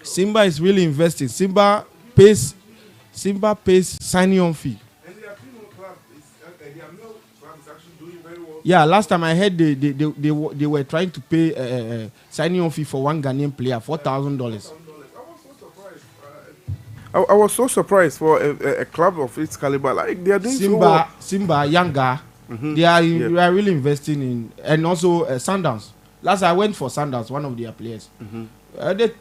Simba is really investing. Simba pays signing on fee. And their female club their male club is actually doing very well. Yeah, last time I heard they were trying to pay signing on fee for one Ghanaian player, $4,000. I was so surprised for a club of its caliber. Like they are doing so well. Simba, Yanga, they are really investing in, and also Sundowns. Last I went for Sundowns, one of their players.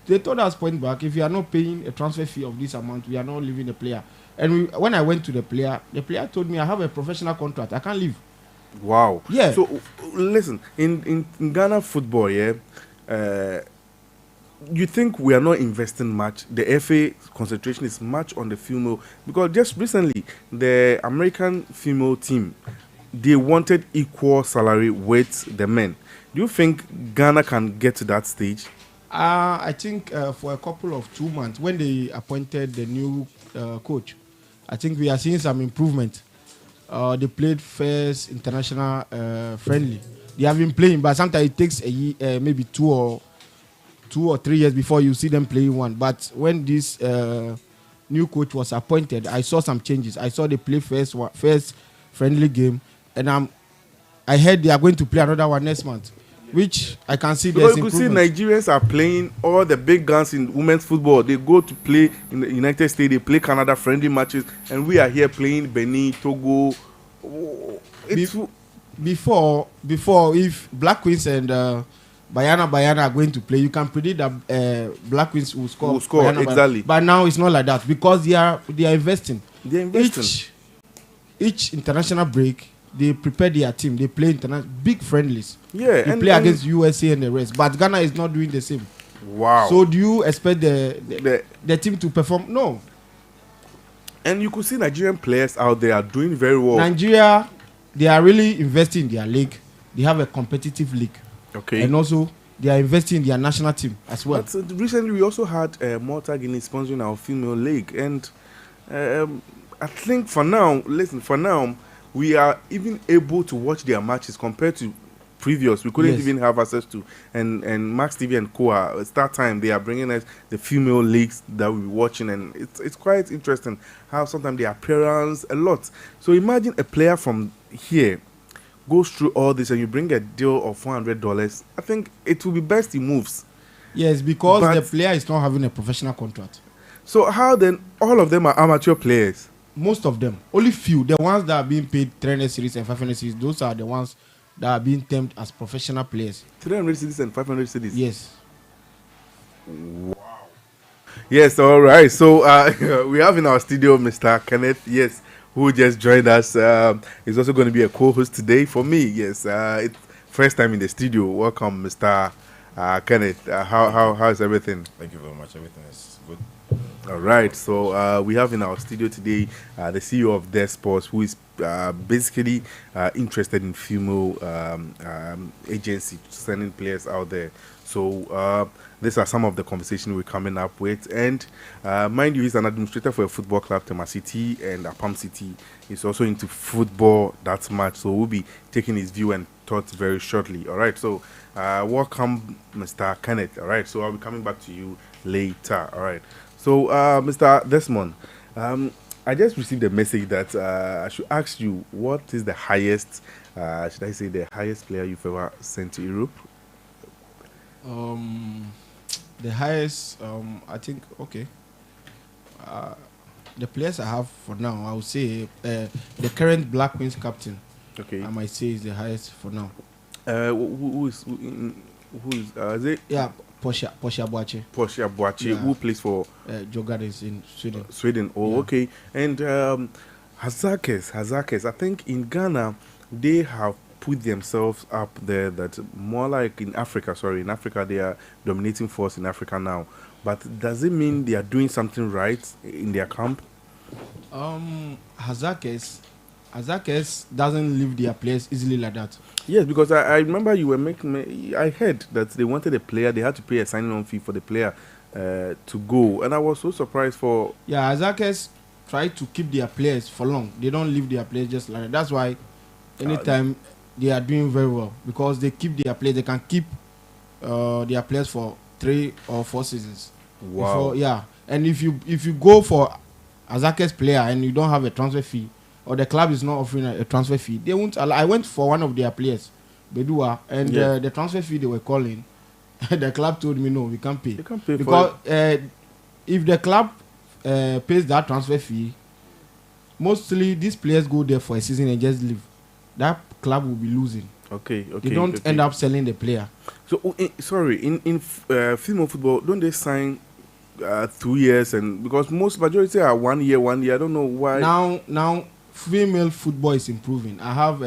They told us point back, if you are not paying a transfer fee of this amount, we are not leaving the player. And when I went to the player told me I have a professional contract, I can't leave. Wow. Yeah. So listen, in Ghana football, you think we are not investing much? The FA concentration is much on the female, because just recently the American female team, they wanted equal salary with the men. Do you think Ghana can get to that stage? I think for a couple of 2 months, when they appointed the new coach, I think we are seeing some improvement. They played first international friendly. They have been playing, but sometimes it takes a year, maybe 2 or 3 years before you see them playing one. But when this new coach was appointed, I saw some changes. I saw they play first friendly game, and I heard they are going to play another one next month, which I can see. So you could see Nigerians are playing all the big guns in women's football. They go to play in the United States. They play Canada friendly matches, and we are here playing Benin, Togo. Before, if Black Queens and Bayana are going to play, you can predict that Black Queens will score. Exactly. But now it's not like that, because they are investing. They're investing. Each international break, they prepare their team. They play big friendlies. Yeah, they play against USA and the rest. But Ghana is not doing the same. Wow. So do you expect the team to perform? No. And you could see Nigerian players out there are doing very well. Nigeria, they are really investing in their league. They have a competitive league. Okay. And also, they are investing in their national team as well. But recently, we also had Malta Guinea sponsoring our female league. And I think for now, we are even able to watch their matches compared to previous. We couldn't even have access to. And Max TV and Co. Start Time, they are bringing us the female leagues that we'll be watching. And it's quite interesting how sometimes the appearance, a lot. So imagine a player from here goes through all this and you bring a deal of $400. I think it will be best he moves. Yes, because the player is not having a professional contract. So how then all of them are amateur players? Most of them. Only few. The ones that are being paid 300 cedis and 500 cedis, those are the ones that are being termed as professional players. 300 cedis and 500 cedis? Yes. Wow. Yes, all right. So we have in our studio Mr. Kenneth, yes, who just joined us. He's also going to be a co-host today for me. Yes, it's first time in the studio. Welcome, Mr. Kenneth. How is everything? Thank you very much. Everything is good. All right, so we have in our studio today the CEO of Des Sports, who is basically interested in female agency sending players out there. So these are some of the conversation we're coming up with. And mind you, he's an administrator for a football club, Tema City and Apam City. He's also into football that much. So we'll be taking his view and thoughts very shortly. All right, so welcome, Mr. Kenneth. All right, so I'll be coming back to you later. All right. So, Mr. Desmond, I just received a message that I should ask you, what is the highest, should I say, the highest player you've ever sent to Europe? The highest, I think, okay. The players I have for now, I would say the current Black Queens captain. Okay. I might say is the highest for now. Who is Who is it? Yeah, Portia Boache. Portia Boache, Yeah. who plays for Djurgårdens in Sweden. Sweden. Oh, Yeah. okay. And Hazakes. I think in Ghana they have put themselves up there. That more like in Africa. Sorry, in Africa they are dominating force in Africa now. But does it mean they are doing something right in their camp? Hazakes doesn't leave their players easily like that. Yes, because I remember you were making. I heard that they wanted a player. They had to pay a signing-on fee for the player to go, and I was so surprised for. Yeah, Hazakes try to keep their players for long. They don't leave their players just like that. That's why anytime they are doing very well because they keep their players. They can keep their players for 3 or 4 seasons. Wow. Yeah, and if you go for Hazakes player and you don't have a transfer fee, or the club is not offering a transfer fee, they won't allow. I went for one of their players, Bedua, and Yeah. the transfer fee they were calling, the club told me no, we can't pay. They can't pay Because for if the club pays that transfer fee, mostly these players go there for a season and just leave. That club will be losing. Okay. They don't end up selling the player. So, in female football, don't they sign 2 years? And because most majority are 1 year. I don't know why. Now, female football is improving. I have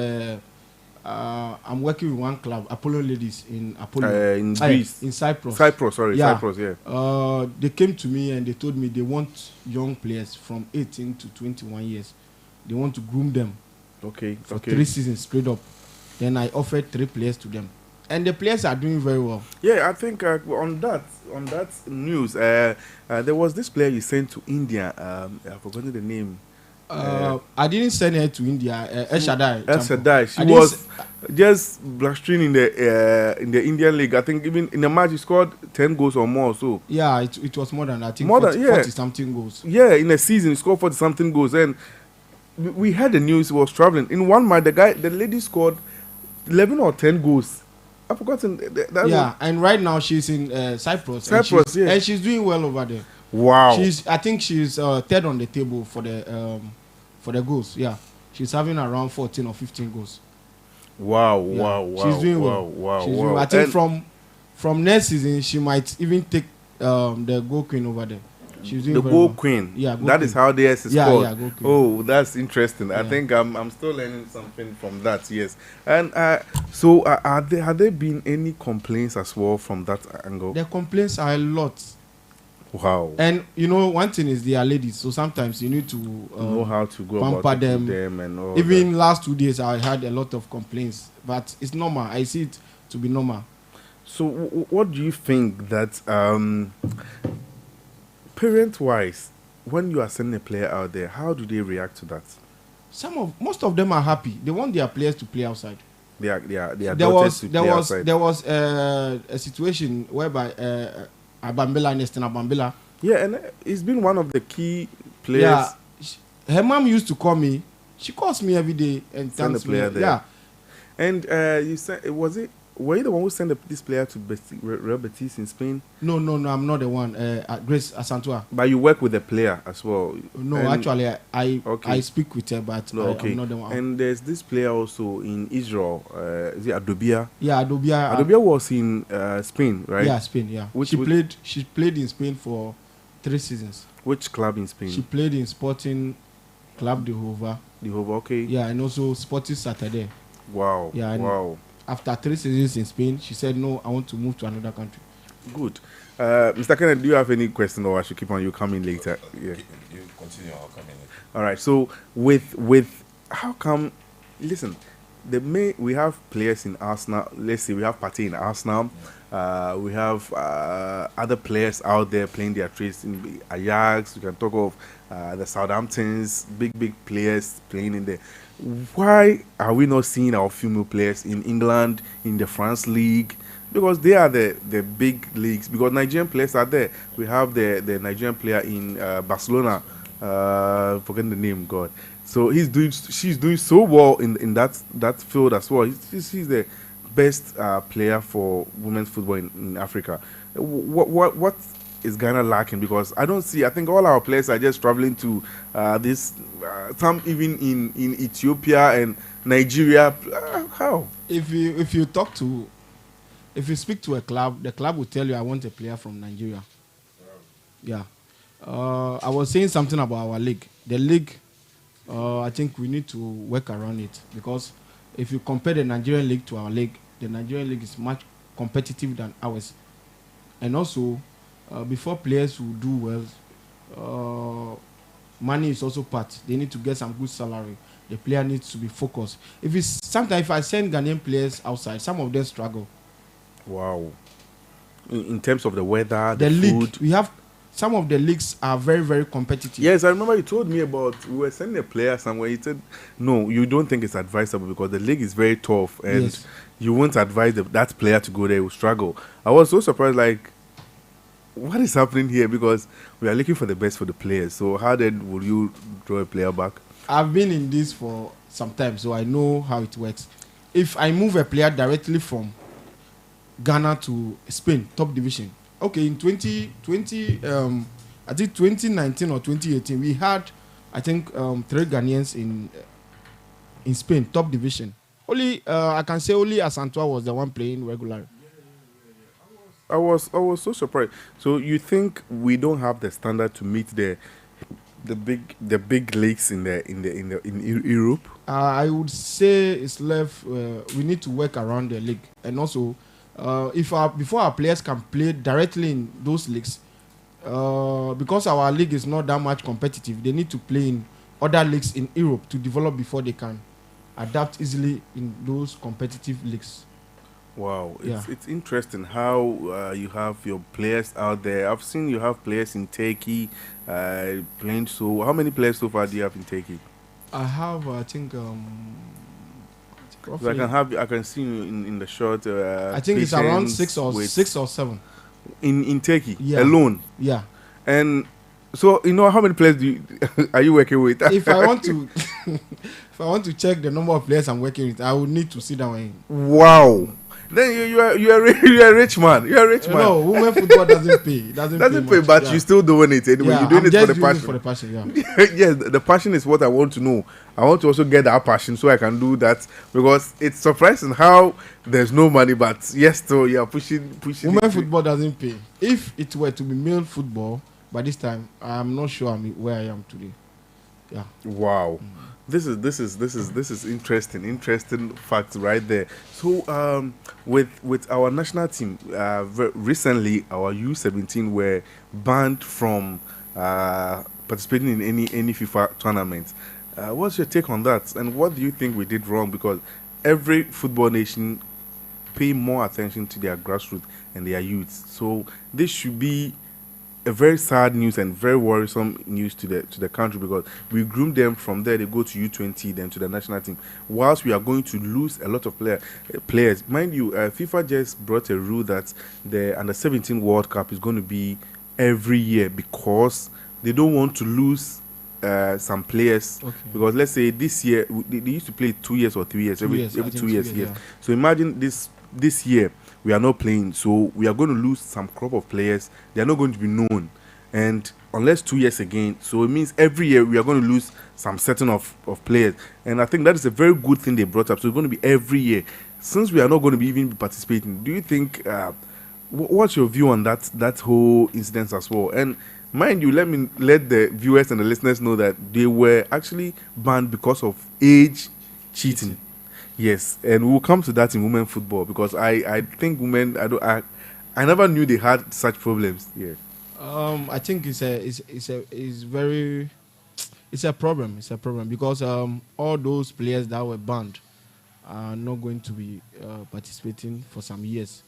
I'm working with one club, Apollo Ladies in Apollo, in Greece, in Cyprus. Cyprus. Yeah. Cyprus. Yeah. They came to me and they told me they want young players from 18 to 21 years. They want to groom them Okay. for 3 seasons straight up. Then I offered 3 players to them, and the players are doing very well. Yeah, I think on that news, there was this player you sent to India. I've forgotten the name. I didn't send her to India. El Shaddai. El Shaddai. She I didn't was just blustering in the Indian league. I think even in the match he scored 10 goals or more. So Yeah, it was more than, I think, More 40, than, yeah. 40 something goals. yeah, in a season he scored 40 something goals. And we had the news he was traveling. In one match, the lady scored 11 or 10 goals. I've forgotten. Yeah, and right now she's in Cyprus. Cyprus, yeah. And she's doing well over there. Wow. I think she's third on the table for the goals. Yeah, she's having around 14 or 15 goals. Wow. Yeah. Wow. She's doing well. Wow. She's wow. doing well. I think And from next season she might even take the goal queen over there. She's doing the very goal well. queen. Yeah, goal That is queen. how the S is Yeah, called. yeah, goal queen. Oh, that's interesting. I Yeah. think I'm still learning something from that. Yes. And so have there been any complaints as well from that angle? The complaints are a lot. Wow. And you know, one thing is they are ladies, so sometimes you need to know how to go pamper about it with them. and all even last 2 days I had a lot of complaints, but it's normal. I see it to be normal. So what do you think that parent-wise, when you are sending a player out there, how do they react to that? Most of them are happy. They want their players to play outside. They are There daughters to play outside. was a situation whereby Abambela, Nestina Abambela. Yeah, and it's been one of the key players. Yeah, her mom used to call me. She calls me every day and Send thanks the player me. there. Yeah, And you said, were you the one who sent this player to Real Betis in Spain? no, I'm not the one. Grace Asantua. But you work with the player as well. No, And- actually, I Okay. speak with her, but No, okay. I'm not the one. And there's this player also in Israel. Is it Adobia? Yeah, Adobia. Adobia was in Spain, right? Yeah, Spain. Yeah, she played in Spain for 3 seasons. Which club in Spain? She played in Sporting Club de Hova. The Hova, okay. Yeah, and also Sporting Saturday. Wow. Yeah, and Wow. after 3 seasons in Spain, she said, "No, I want to move to another country." Good. Mr. Kenneth, do you have any question, or I should keep on you coming later? Yeah. You continue, I'll come in. All right. So with how come? Listen, we have players in Arsenal. Let's say we have Partey in Arsenal. We have other players out there playing their trades in Ajax. We can talk of the Southamptons, big players playing in there. Why are we not seeing our female players in England, in the France league? Because they are the big leagues. Because Nigerian players are there. We have the Nigerian player in Barcelona. Forgetting the name, God. So she's doing so well in that field as well. She's the best player for women's football in Africa. What is Ghana lacking? Because I think all our players are just traveling to some even in Ethiopia and Nigeria. How? If you talk to If you speak to a club, the club will tell you, I want a player from Nigeria. Yeah. I was saying something about our league. The league, I think we need to work around it because if you compare the Nigerian league to our league, the Nigerian league is much competitive than ours. And also, before players will do well, money is also part. They need to get some good salary. The player needs to be focused. Sometimes if I send Ghanaian players outside, some of them struggle. Wow. In terms of the weather, The the league, food. we have some of the leagues are very, very competitive. Yes, I remember you told me about we were sending a player somewhere. You said, no, you don't think it's advisable because the league is very tough and Yes. you won't advise that player to go there. He will struggle. I was so surprised, like, what is happening here? Because we are looking for the best for the players. So how then will you draw a player back? I've been in this for some time, so I know how it works. If I move a player directly from Ghana to Spain, top division, okay, in 2020, I think 2019 or 2018, we had, I think, 3 Ghanaians in Spain, top division. Only, I can say only Asantua was the one playing regularly. I was so surprised. So you think we don't have the standard to meet the big leagues in Europe? I would say it's left. We need to work around the league, and also, before our players can play directly in those leagues, because our league is not that much competitive, they need to play in other leagues in Europe to develop before they can adapt easily in those competitive leagues. Wow, Yeah. it's interesting how you have your players out there. I've seen you have players in Turkey playing. So, how many players so far do you have in Turkey? I have, I think, So I can see you in the short. I think it's around patience 6 or 7. in Turkey Yeah. alone. Yeah. And so how many players are you working with? If I want to, if I want to check the number of players I'm working with, I would need to sit down and. Wow. Then you are a rich man. You are a rich man. No, women football doesn't pay. It doesn't Doesn't pay, much. but Yeah. you still doing it anyway. Yeah, You're doing I'm it just for the doing it passion. for the passion. Yeah. Yes, the passion is what I want to know. I want to also get that passion so I can do that because it's surprising how there's no money, but yes, still you are pushing. Women it. football doesn't pay. If it were to be male football, by this time, I'm not sure I'm where I am today. Yeah. Wow, this is interesting facts right there. So with our national team, recently our U17 were banned from participating in any FIFA tournament. What's your take on that? And what do you think we did wrong? Because every football nation pay more attention to their grassroots and their youths. So this should be a very sad news and very worrisome news to the country because we groom them from there. They go to U20, then to the national team. Whilst we are going to lose a lot of players, mind you, FIFA just brought a rule that the Under-17 World Cup is going to be every year because they don't want to lose some players. Okay. Because let's say this year they used to play 2 years or 3 years, every I think 2 years. Yes. yeah. So imagine this year we are not playing, so we are going to lose some crop of players. They are not going to be known, and unless 2 years again, so it means every year we are going to lose some certain of players. And I think that is a very good thing they brought up. So it's going to be every year. Since we are not going to be even participating, do you think what's your view on that whole incident as well? And mind you, let the viewers and the listeners know that they were actually banned because of age cheating. Yes, and we'll come to that in women football because I think women I never knew they had such problems. Yeah. I think it's a problem. It's a problem because all those players that were banned are not going to be participating for some years.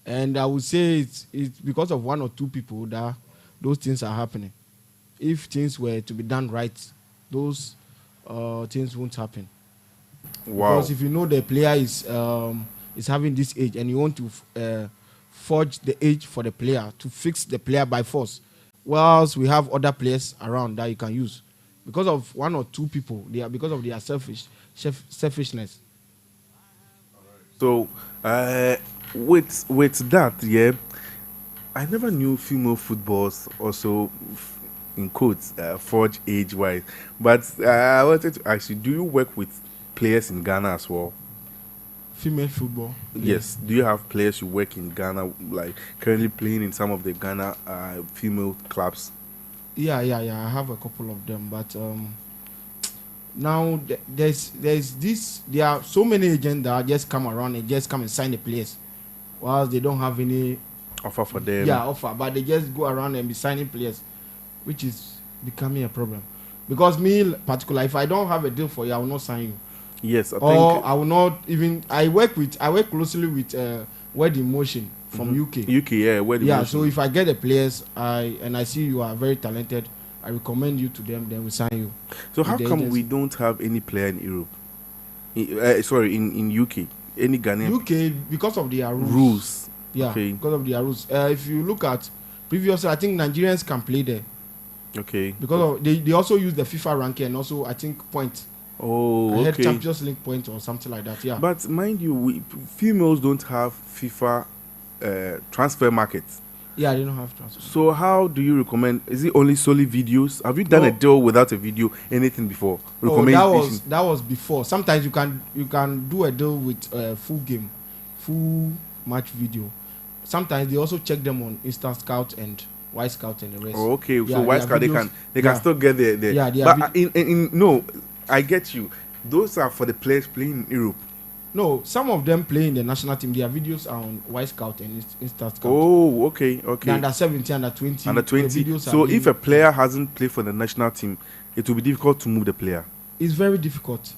And I would say it's because of 1 or 2 people that those things are happening. If things were to be done right, those things won't happen. Wow. Because if you know the player is having this age and you want to forge the age for the player to fix the player by force, whilst we have other players around that you can use, because of 1 or 2 people, because of their selfishness. So with that, yeah, I never knew female footballs also in quotes forge age wise. But I wanted to ask you, do you work with players in Ghana as well? Female football. Yes. Do you have players who work in Ghana, like currently playing in some of the Ghana female clubs? Yeah. I have a couple of them, but now there's this. There are so many agents that just come around and just come and sign the players, whilst they don't have any Offer for them? yeah offer, but they just go around and be signing players, which is becoming a problem. Because me particular, if I don't have a deal for you, I will not sign you. Yes, I Or think I will not even. I work closely with Wedding Motion from UK. UK, yeah, where the Yeah, motion- so if I get the players, I see you are very talented, I recommend you to them. Then we sign you. So how the come agents. we don't have any player in Europe? In UK, any Ghanaian UK because of their rules. rules? Yeah, Okay. because of their rules. If you look at previously, I think Nigerians can play there Okay. because of, they also use the FIFA ranking and also I think points. Oh, I had okay. Champions League points or something like that. Yeah. But mind you, females don't have FIFA transfer markets. Yeah, they don't have transfer. So how do you recommend? Is it only solely videos? Have you done a No. deal without a video? Anything before? Oh, Recommendation? that was before. Sometimes you can do a deal with full game, full match video. Sometimes they also check them on Instant Scout and Y Scout and the rest. Oh, okay. Yeah, So why their Scout they videos- can yeah. still get there. Yeah, they but are in no, I get you. Those are for the players playing in Europe. No, some of them play in the national team. Their videos are on Y Scout and Instant Scout. Oh, okay. The under 17, under 20. Under the 20. videos So are if being- a player hasn't played for the national team, it will be difficult to move the player. it's very difficult,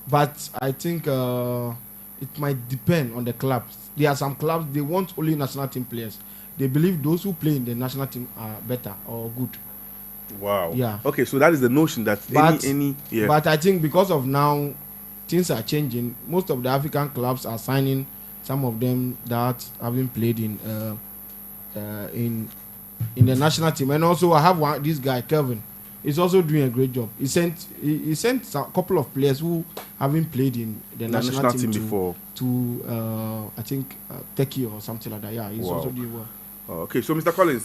but I think it might depend on the clubs. There are some clubs they want only national team players. They believe those who play in the national team are better or good. Wow. Yeah. Okay, so that is the notion that But- any yeah. But I think because of now things are changing, most of the African clubs are signing some of them that haven't played in the national team. And also I have this guy Kelvin. He's also doing a great job. He sent a couple of players who haven't played in the national team before. to I think Turkey or something like that. Yeah, he's Wow. also doing well. Okay, so Mr. Collins,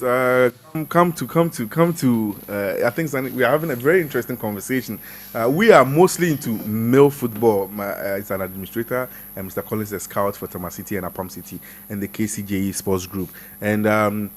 come to. I think we are having a very interesting conversation. We are mostly into male football. It's an administrator, and Mr. Collins is a scout for Tama City and Apam City and the KCJE Sports Group. And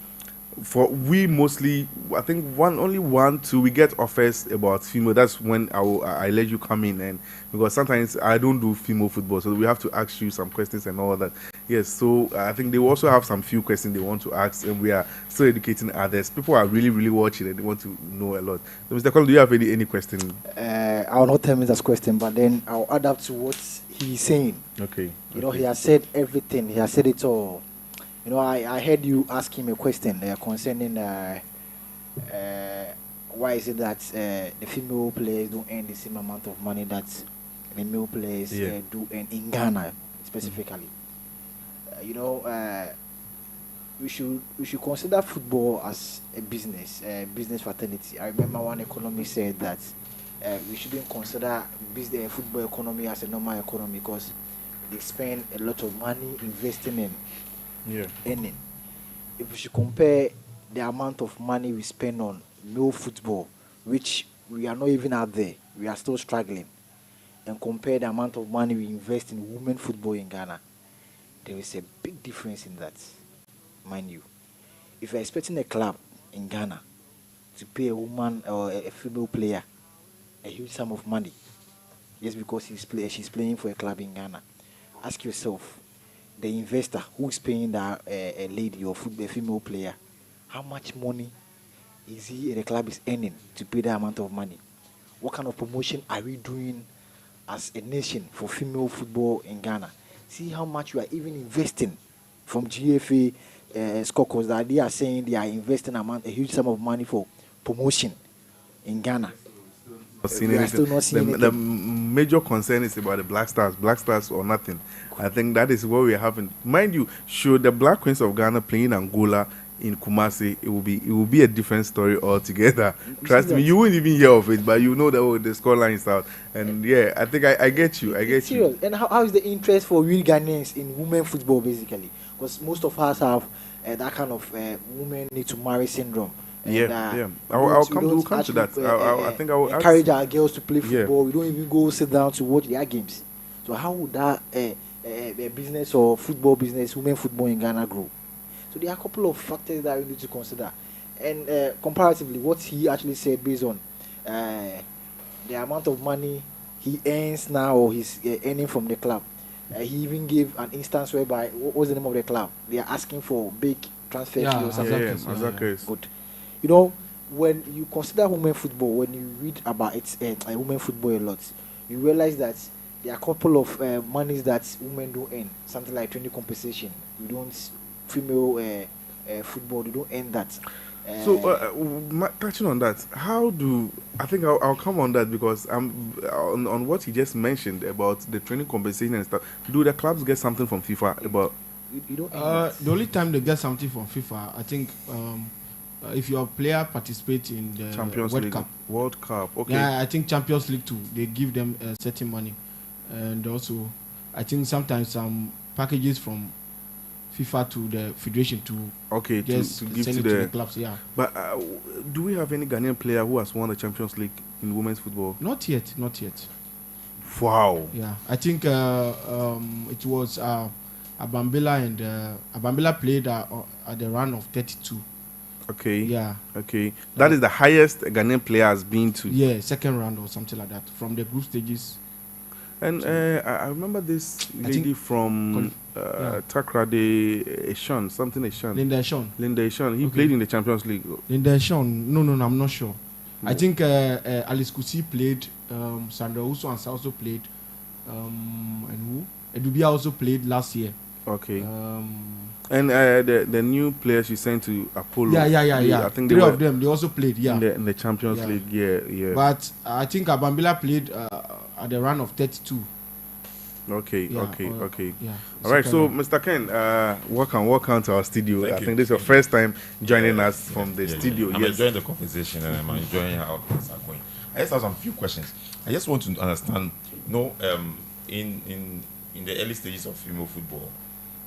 for we mostly, I think only 1-2 we get offers about female. That's when I let you come in, and because sometimes I don't do female football, so we have to ask you some questions and all that. Yes, so I think they also have some few questions they want to ask, and we are still educating others. People are really watching and they want to know a lot. So Mr. Collins, do you have any question? I'll not tell Mr. question, but then I'll add up to what he's saying. Okay. You know, he has said everything. He has said it all. You know, I heard you ask him a question concerning why is it that the female players don't earn the same amount of money that the male players do earn in Ghana specifically. You know, we should consider football as a business fraternity. I remember one economist said that we shouldn't consider football economy as a normal economy because they spend a lot of money investing in earning. If we should compare the amount of money we spend on male football, which we are not even out there, we are still struggling, and compare the amount of money we invest in women football in Ghana, there is a big difference in that, mind you. If you're expecting a club in Ghana to pay a woman or a female player a huge sum of money just because she's playing for a club in Ghana, ask yourself, the investor who is paying that a lady or a female player, how much money is he the club is earning to pay that amount of money? What kind of promotion are we doing as a nation for female football in Ghana? See how much you are even investing from GFA Skokos that they are saying they are investing a huge sum of money for promotion in Ghana. Seen We are anything. still not seeing The anything. major concern is about the Black Stars or nothing. I think that is what we are having. Mind you, should the Black Queens of Ghana playing Angola in Kumasi, it will be a different story altogether. Trust me, you wouldn't even hear of it, but you know that the scoreline is out. And yeah, I think I get you. Serious. And how is the interest for real Ghanaians in women football basically? Because most of us have that kind of women need to marry syndrome. And, Yeah. We'll come to that. I think I will encourage our girls to play Yeah. football. We don't even go sit down to watch their games. So how would that a business or football business, women football in Ghana grow. So there are a couple of factors that we need to consider. And comparatively, what he actually said based on the amount of money he earns now or he's earning from the club. He even gave an instance whereby, what was the name of the club? They are asking for big transfer fee or something. Azakis. Good. You know, when you consider women football, when you read about it, women football a lot, you realize that there are a couple of monies that women do earn. Something like training compensation. You don't female football. You don't earn that. So, touching on that, how do I think I'll come on that because on what you just mentioned about the training compensation and stuff. Do the clubs get something from FIFA about? You don't. Earn The only time they get something from FIFA, I think, if your player participates in the Champions World League. Cup. World Cup. Okay. Yeah, I think Champions League too. They give them certain money, and also, I think sometimes some packages from FIFA to the federation to Okay. just To give send to it to the the. clubs. Yeah, But do we have any Ghanaian player who has won the Champions League in women's football? not yet. Wow. Yeah, I think it was Abambila and Abambila played at the run of 32. Okay. Yeah, Okay. That is the highest a Ghanaian player has been to. yeah, second round or something like that from the group stages. And I remember this lady think from yeah. Takrade Eshan, something Eshan. Linda Sean. Linda Eshan. He Okay. played in the Champions League. Linda Sean. No, I'm not sure. I think Alice Kusi played. Sandra Uso also played. And who? Edubia also played last year. Okay. And the new players you sent to Apollo. Yeah. I think they three were of them. They also played. Yeah. in the Champions Yeah. League. Yeah. But I think Abambila played at the run of 32. Okay. Yeah, Okay. Yeah. All right, second so round. Mr. Ken, welcome to our studio. Thank I you. think this is your first time joining us from the Yeah. studio. I'm Yes. enjoying the conversation and I'm enjoying how things are going. I just have some few questions. I just want to understand, in the early stages of female football,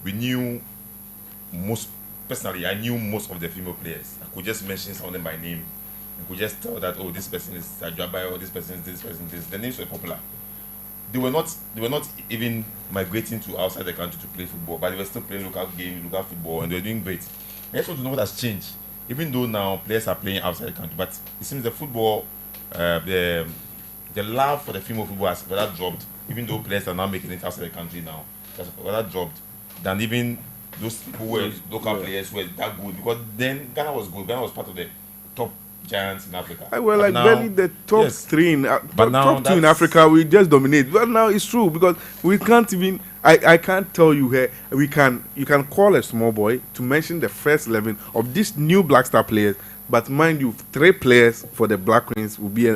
we knew I knew most of the female players. I could just mention some of them by name. I could just tell that, this person is Ajabai, or this person is this person is this. The names were popular. They were not even migrating to outside the country to play football, but they were still playing local games, local football, and they were doing great. I just want to know what has changed. Even though now players are playing outside the country, but it seems the football, the love for the female football has rather dropped. Even though players are now making it outside the country now, has rather dropped than even those people who were local players who were that good. Because then Ghana was good. Ghana was part of the top giants in Africa. Well, But like now- barely the top yes. three, But now top two in that's- Africa, we just dominate. Well, now it's true because we can't even. I can't tell you here. You can call a small boy to mention the first 11 of these new Black Star players. But mind you, 3 players for the Black Queens will be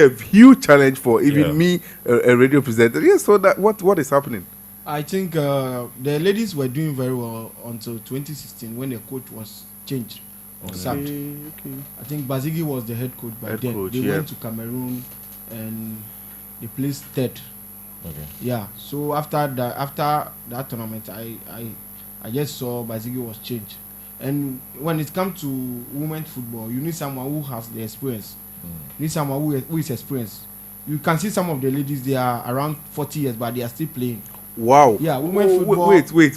a huge challenge for even me, a radio presenter. Yes. So that what is happening? I think the ladies were doing very well until 2016 when the coach was changed or sacked. Okay. I think Bazigi was the head coach by Head then. coach, They yeah. went to Cameroon and they placed third. Okay. Yeah. So after that tournament, I just saw Bazigi was changed. And when it comes to women's football, you need someone who has the experience. You need someone who is experienced. You can see some of the ladies, they are around 40 years, but they are still playing. Wow. Yeah, women football. Wait.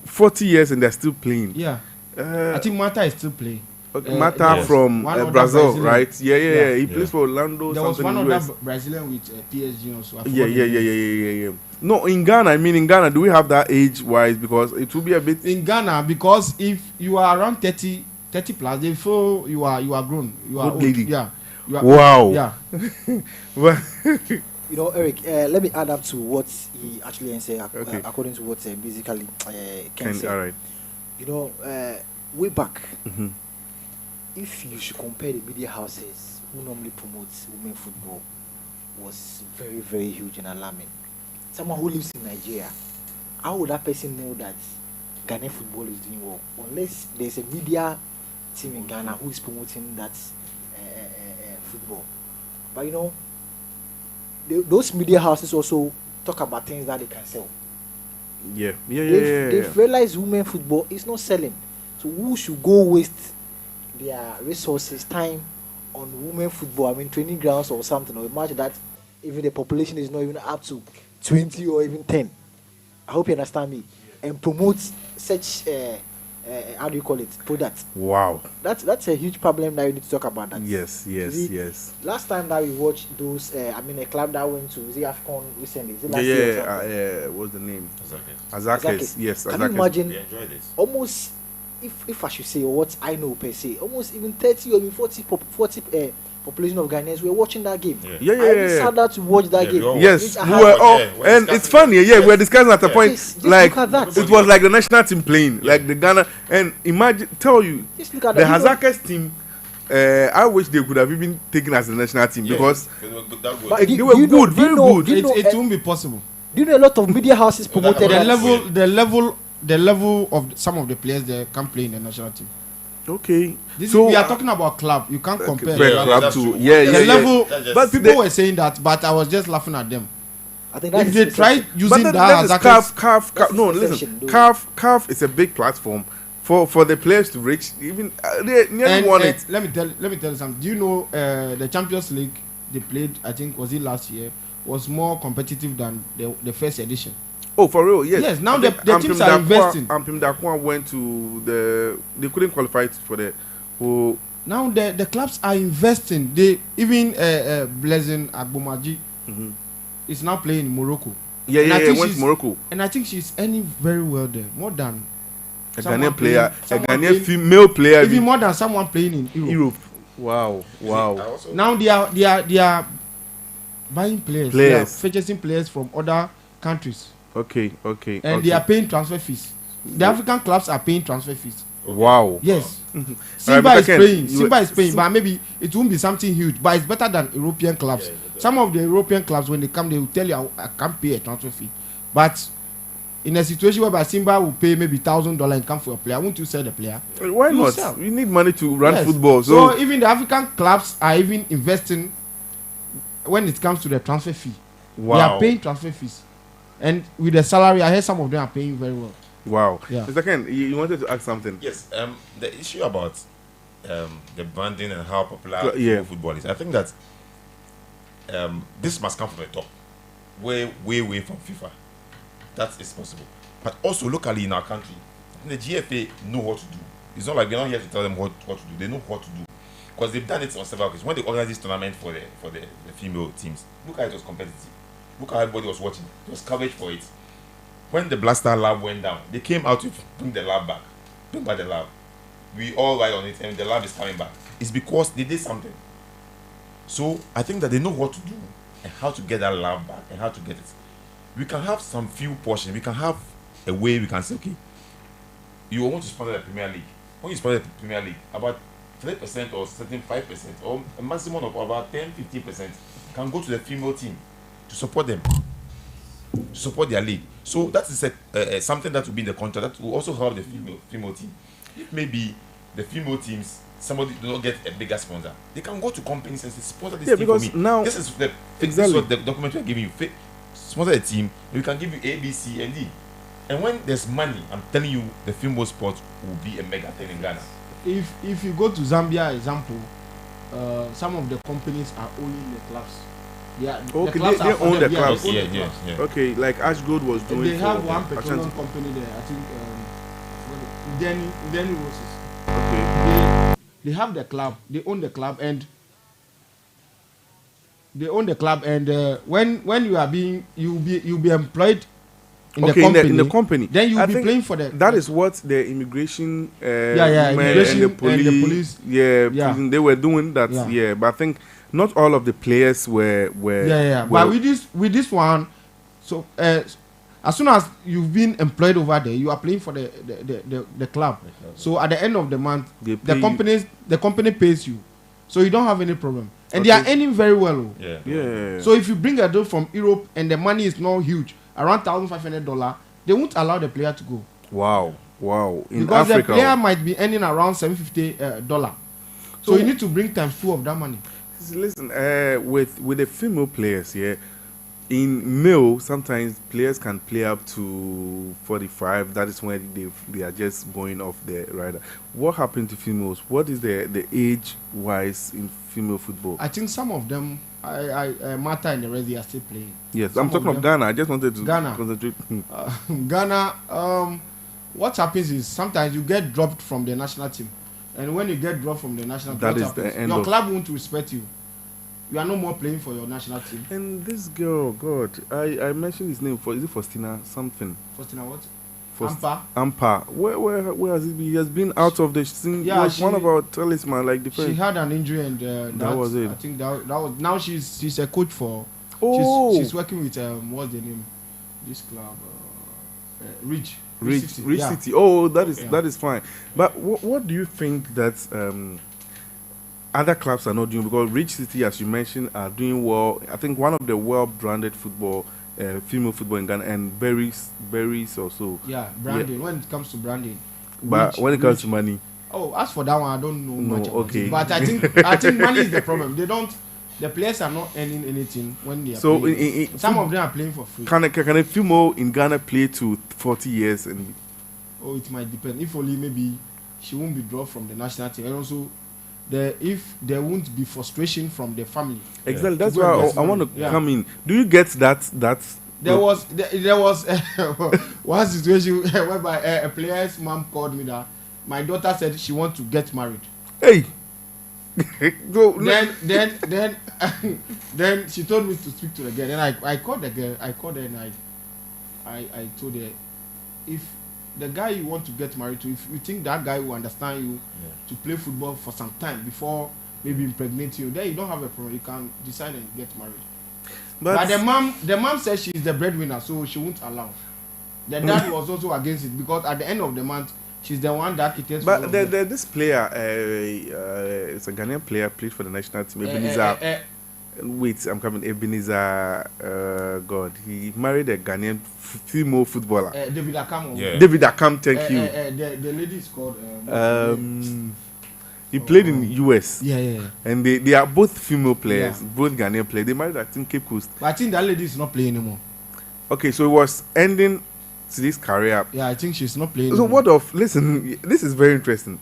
40 years and they're still playing. Yeah. I think Mata is still playing. Mata yes. from One other Brazil, Brazilian. right? Yeah. He Yeah. plays for Orlando. There was something one in other US. Brazilian with PSG also. I forgot Yeah. the name. No, in Ghana, do we have that age-wise? Because it will be a bit. In Ghana, because if you are around 30 plus, they feel you are grown. You are Good old. lady. Yeah. You are, Wow. Yeah. Well, You know, Eric, let me add up to what he actually said, Okay. according to what basically Ken Ken, said. all right. You know, way back, Mhm. if you should compare the media houses who normally promote women football, was very, very huge and alarming. Someone who lives in Nigeria, how would that person know that Ghanaian football is doing well? Unless there's a media team in Ghana who is promoting that football. But you know, those media houses also talk about things that they can sell. Yeah. They've realized women football is not selling. So who should go waste their resources, time on women football? I mean, training grounds or something, or a match that even the population is not even up to 20 or even 10. I hope you understand me. And promote such how do you call it, product. Wow. That's a huge problem that you need to talk about. That. Yes. See, last time that we watched those, a club that went to the AFCON recently. Is it last year or something? What's the name? Azakes. Yes, Can you Azakes. imagine? They enjoyed it. Almost, if I should say what I know per se, almost even 30 or even 40 population of Ghanaians were watching that game. Yeah. I decided to watch that game. Yes, Which we I were had- all, we're and it's funny. Yeah, we're discussing at the point, Just like look at that. it was like the national team playing, like the Ghana. And imagine, tell you, Just look at the that. You know, Hazakes team. I wish they could have even taken as the national team because But they were good, very good. It won't be possible. do you know a lot of media houses promoted Yeah, that? The level of some of the players there can play in the national team. Okay, We are talking about club. You can't compare. Fair Yeah, club that's to true. yeah, The yeah, yeah. level, That's just- but They- people were saying that, but I was just laughing at them. I think If that's they the tried perception. using But that as a CAF, That's no, the listen, perception, though. CAF is a big platform for the players to reach. Even they nearly won it. Let me tell you something. Do you know the Champions League they played? I think was it last year, was more competitive than the first edition. Oh, for real? Yes. Yes, now I the think teams are investing. Ampim Dakwa went to they couldn't qualify for the who. Now the clubs are investing. They even Blessing Agbomaji is now playing in Morocco, Yeah, And I yeah, think went to she's- Morocco. and I think she's earning very well there, more than A someone Ghanaian player, playing- a someone Ghanaian playing- female player. even more than someone playing in Europe. Europe. Wow, wow. Now they are buying players. They are Players. purchasing players from other countries, Okay. and they are paying transfer fees. The African clubs are paying transfer fees. Wow. Yes. Alright, Simba Mr. is Ken, paying. you- Simba is paying, but maybe it won't be something huge. But it's better than European clubs. Some of the European clubs, when they come, they will tell you, I can't pay a transfer fee. But in a situation whereby Simba will pay maybe $1,000 and come for a player, won't you sell the player? Why You not? sell. We need money to run Yes. football. So So, even the African clubs are even investing when it comes to the transfer fee. They wow. are paying transfer fees. And with the salary, I heard some of them are paying very well. Wow. Yeah. Mr. Ken, you wanted to ask something? Yes, the issue about the branding and how popular Yeah. football is, I think that this must come from the top, way from FIFA. That is possible. But also locally in our country, I think the GFA know what to do. It's not like we're not here to tell them what to do. They know what to do because they've done it on several occasions. When they organized this tournament for the female teams, look how it was competitive. Look how everybody was watching. There was coverage for it. When the Blaster Lab went down, they came out to bring the lab back. Bring back the lab. We all ride on it and the lab is coming back. It's because they did something. So I think that they know what to do and how to get that lab back and how to get it. We can have some few portions. We can have a way we can say, okay, you want to sponsor the Premier League. When you sponsor the Premier League, about 3% or certain 5% or a maximum of about 10-15% can go to the female team to support them, to support their league. So that is something that will be in the contract that will also help the female team. If maybe the female teams, somebody do not get a bigger sponsor, they can go to companies and say, sponsor this Yeah, team for because me. now- This is Exactly. what the document we are giving you. Sponsor a team, we can give you A, B, C, and D. And when there's money, I'm telling you, the female sport will be a mega thing in Ghana. If you go to Zambia, example, some of the companies are owning the clubs. Yeah, Okay, they own the clubs. Yeah, yeah, yeah. Okay, like Ash Gold was doing. They have for one Ashanti. petroleum company there. I think Denny Roses. Okay. They have the club. They own the club and when you are being you'll be employed in Okay, the company. in the company. Then you'll I be think playing for the. That is what the immigration, yeah, women immigration and the police, yeah, Yeah. prison, they were doing that. Yeah. Yeah, but I think not all of the players were. Yeah. were- But with this one, so as soon as you've been employed over there, you are playing for the club. So at the end of the month, They pay the company pays you, so you don't have any problem, and they Okay. are earning very well. Oh. Yeah. Yeah. So if you bring a deal from Europe and the money is not huge, around $1,500, they won't allow the player to go wow. In because Africa, the player might be earning around $750. So So- you need to bring times 2 of that money. listen, with the female players, yeah, in male, sometimes players can play up to 45. That is when they are just going off the rider. What happened to females? What is the age wise in female football? I think some of them, Martha and the rest, they are still playing. Yes, Some I'm talking of them- Ghana. I just wanted to Ghana. concentrate. Ghana, what happens is sometimes you get dropped from the national team, and when you get dropped from the national team, That what is the happens? end Your of- club won't respect you. You are no more playing for your national team. And this girl, God, I mentioned his name. Is it Faustina something? Faustina what? Faust- Ampa. Ampa. Where has he been? He has been out of the scene. Yeah, Was one she- of our talisman, like the She first. had an injury, and That was it. I think that was. Now she's a coach for. Oh, She's working with what's the name? This club, Rich Rich Yeah. City. Oh, that Yeah. is fine. But what do you think that other clubs are not doing? Because Rich City, as you mentioned, are doing well. I think one of the well-branded football, female football in Ghana, and Berries also. Yeah, branding. When it comes to branding, But Rich- when it comes Rich- to money, oh, as for that one, I don't know No, much about okay. it. But I think money is the problem. They don't. The players are not earning anything when they are so playing. Some of them are playing for free. can a female in Ghana play to 40 years and Oh, it might depend. If only maybe she won't be dropped from the national team, and also if there won't be frustration from the family. exactly? That's To go and why get I want to money. Yeah. come in. Do you get that? There was one situation whereby a player's mom called me that my daughter said she wants to get married. Hey. So, Then she told me to speak to the girl. Then I called the girl. I called her and I told her, if the guy you want to get married to, if you think that guy will understand you to play football for some time before maybe impregnate you, then you don't have a problem. You can decide and get married. But the mom says she's the breadwinner, so she won't allow. The dad was also against it because at the end of the month, she's the one that it takes. But this player, it's a Ghanaian player, played for the national team. Ebenezer. Wait, I'm coming. Ebenezer. God, he married a Ghanaian female footballer. David Akam. Yeah. David Akam, thank you. The lady is called. He played in US, Yeah. and they are both female players, Yeah. both Ghanaian players. They married at Cape Coast. But I think that lady is not playing anymore. Okay, so it was ending to this career. Yeah, I think she's not playing. So anymore. what of? Listen, this is very interesting.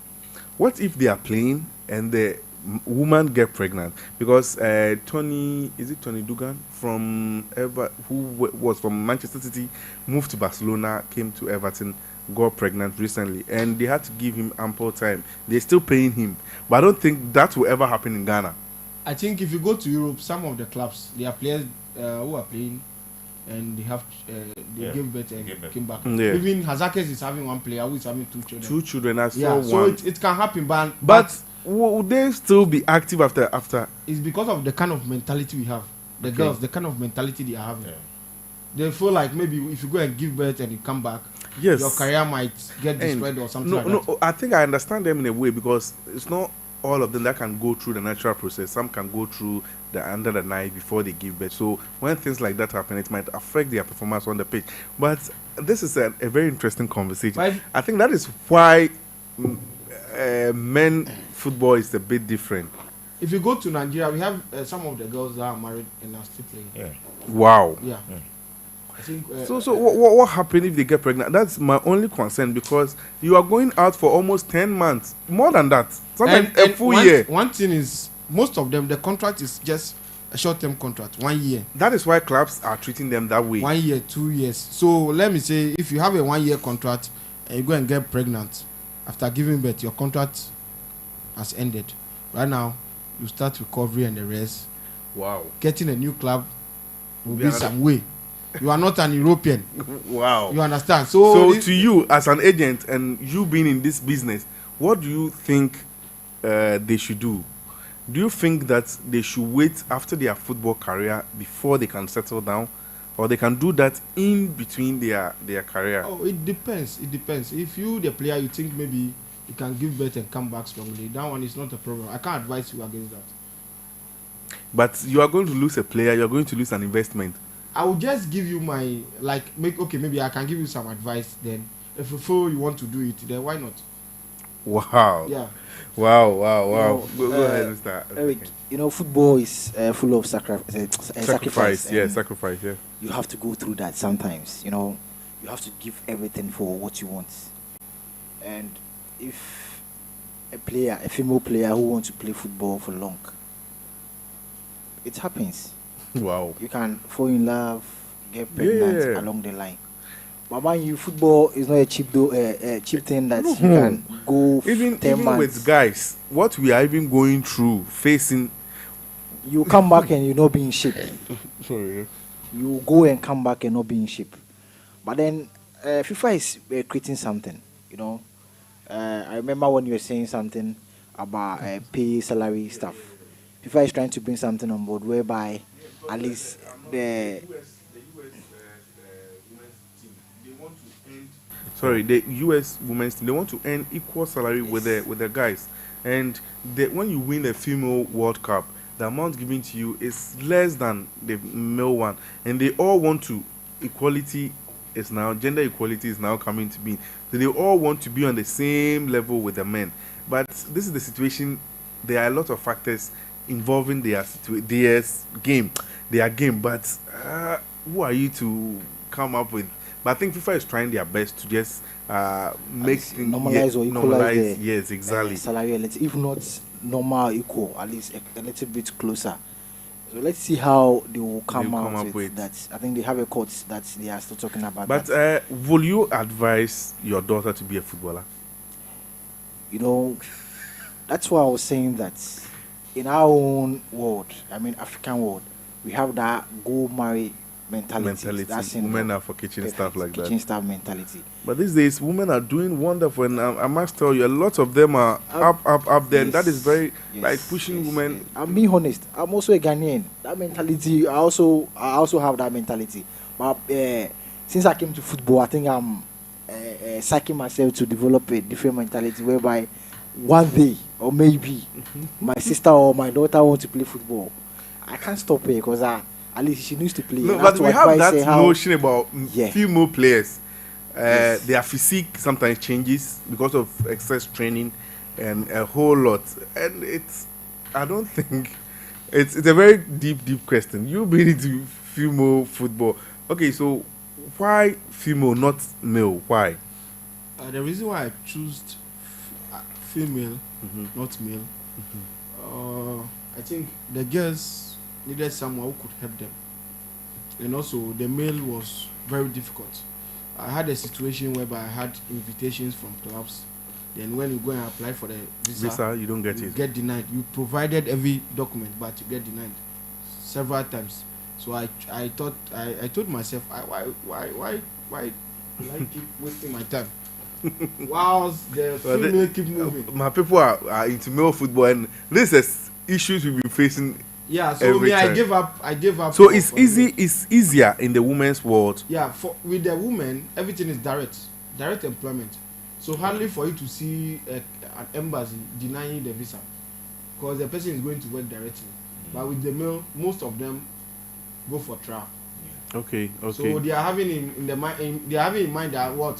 What if they are playing and the woman get pregnant? Because Tony Dugan from was from Manchester City, moved to Barcelona, came to Everton, got pregnant recently, and they had to give him ample time. They're still paying him, but I don't think that will ever happen in Ghana. I think if you go to Europe, some of the clubs, they are players who are playing, and they have they gave birth and Give birth. came back. Yeah. Even Hazakes is having one player who is having two children. Two children, I saw Yeah, so one. it can happen, But would they still be active after? it's because of the kind of mentality we have. The Okay. girls, the kind of mentality they are having. Yeah. They feel like maybe if you go and give birth and you come back, Yes. your career might get And destroyed or something like that. No, I think I understand them in a way because it's not all of them that can go through the natural process. Some can go through the under the knife before they give birth. So when things like that happen, it might affect their performance on the pitch. But this is a very interesting conversation. But I think that is why men football is a bit different. if you go to Nigeria, we have some of the girls that are married and are still playing. Yeah. Wow. Yeah. I think. So what happened if they get pregnant? That's my only concern because you are going out for almost 10 months, more than that, sometimes a full year. One thing is, most of them, the contract is just a short-term contract, 1 year. That is why clubs are treating them that way. 1 year, 2 years. So let me say, if you have a 1 year contract and you go and get pregnant after giving birth, your contract has ended. Right now, you start recovery and the rest. Wow. Getting a new club will be Yeah. some way. You are not an European. Wow. You understand? So this- to you as an agent and you being in this business, what do you think they should do? Do you think that they should wait after their football career before they can settle down, or they can do that in between their career? Oh, it depends. It depends. If you, the player, you think maybe you can give birth and come back strongly, that one is not a problem. I can't advise you against that. But you are going to lose a player. You are going to lose an investment. I will just give you my maybe I can give you some advice. Then, if you feel you want to do it, then why not? Wow. Yeah. Wow. You know, Go ahead and start. Eric, you know, football is full of sacrifice. Yeah, and sacrifice. Yeah. you have to go through that sometimes. You know, you have to give everything for what you want. And if a female player who wants to play football for long, it happens. Wow. You can fall in love, get pregnant Yeah. along the line. But mind you, football is not a cheap thing that you can go Even 10 months. with guys, what we are even going through, facing. You come back and you not be in shape. Sorry. You go and come back and not be in shape. But then FIFA is creating something, you know. I remember when you were saying something about pay, salary stuff. FIFA is trying to bring something on board whereby at least the Sorry, the U.S. women's team, they want to earn equal salary with the guys, and when you win a female World Cup, the amount given to you is less than the male one, and they all want to gender equality is now coming to be. So they all want to be on the same level with the men, but this is the situation. There are a lot of factors involving their game, but who are you to come up with? But I think FIFA is trying their best to just make things normalize or equalize the yes, exactly. salary a little, if not normal equal, at least a little bit closer. So let's see how they will come up with that. I think they have a court that they are still talking about. But will you advise your daughter to be a footballer? You know, that's why I was saying that in our own world, I mean African world, we have that go marry mentality. That's women are for kitchen stuff like that. Kitchen staff mentality. But these days, women are doing wonderful, and I must tell you, a lot of them are up there. And that is very like pushing women. I'm being honest. I'm also a Ghanaian. That mentality, I also have that mentality. But since I came to football, I think I'm psyching myself to develop a different mentality, whereby one day or maybe my sister or my daughter want to play football, I can't stop her because at least she needs to play. No, but we have that notion about female players. Their physique sometimes changes because of excess training and a whole lot. And I don't think it's a very deep question. You being into female football. Okay, so why female, not male? Why? The reason why I chose female, not male, I think the girls needed someone who could help them, and also the male was very difficult. I had a situation whereby I had invitations from clubs, then when you go and apply for the visa you don't get you it. get denied. You provided every document but you get denied several times. So I thought I told myself, why do I keep wasting my time whilst the female keep moving? My people are into male football, and this is issues we've been facing. Yeah, so I gave up. So it's easier in the women's world. Yeah, with the women, everything is direct employment. So hardly for you to see an embassy denying the visa, because the person is going to work directly. But with the male, most of them go for trial. Okay. So they are having in mind that what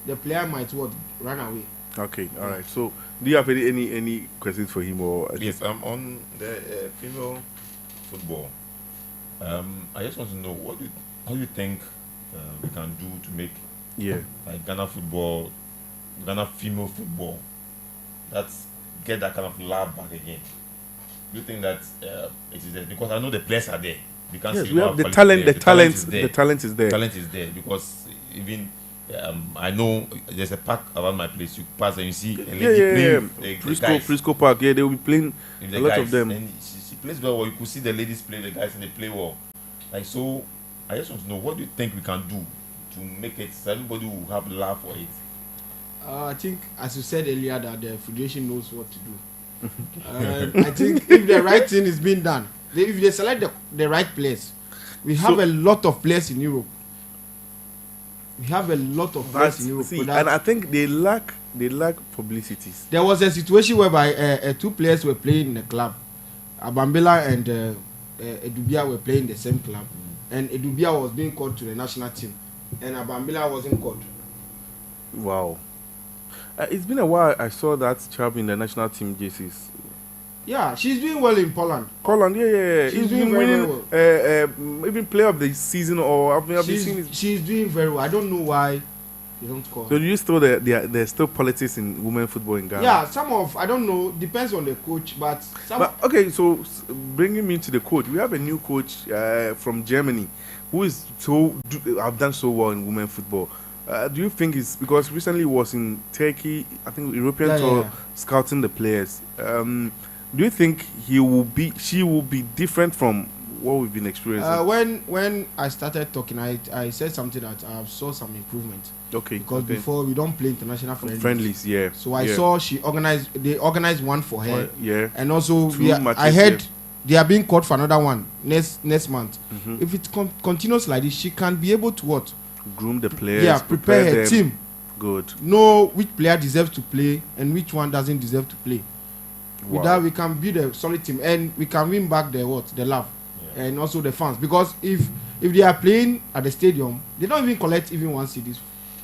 the player might run away. Okay, all right. So, do you have any questions for him or? Yes, on the female football. I just want to know how you think we can do to make like Ghana female football, get that kind of love back again. Do you think that it is there? Because I know the players are there. We can see we have the talent. The talent is there. Talent is there because even. I know there's a park around my place. You pass and you see a lady playing Frisco Park. Yeah, they will be playing a lot of them. And she plays well. You could see the ladies play the guys and they play well. Like so, I just want to know what do you think we can do to make it so everybody will have love for it. I think, as you said earlier, that the federation knows what to do. I think if the right thing is being done, if they select the right players, we have a lot of players in Europe. We have a lot of players in Europe. And I think they lack publicities. There was a situation whereby two players were playing in the club. Abambela and Edubia were playing in the same club. And Edubia was being called to the national team. And Abambela wasn't called. Wow. It's been a while. I saw that chap in the national team jerseys. Yeah, she's doing well in Poland. Holland, yeah. She's He's doing been very, winning, very even player of the season, or have you seen his? She's doing very well. I don't know why they don't call So her. do you still there's still politics in women football in Ghana? Yeah, some of, I don't know, depends on the coach, but some. But okay, so bringing me to the coach, we have a new coach from Germany who is have done so well in women football. Do you think it's because recently he was in Turkey, I think European tour, scouting the players? Do you think she will be different from what we've been experiencing? When I started talking, I said something that I saw some improvement. Okay. Because before we don't play international friendlies. Yeah. So I saw they organized one for her. Yeah. And also Matches, I heard they are being called for another one next month. Mm-hmm. If it continues like this, she can be able to what? Groom the players. Yeah, prepare her them. team. Good. Know which player deserves to play and which one doesn't deserve to play. Wow. With that, we can build a solid team and we can win back the love, and also the fans. Because if they are playing at the stadium, they don't even collect even 1 cedi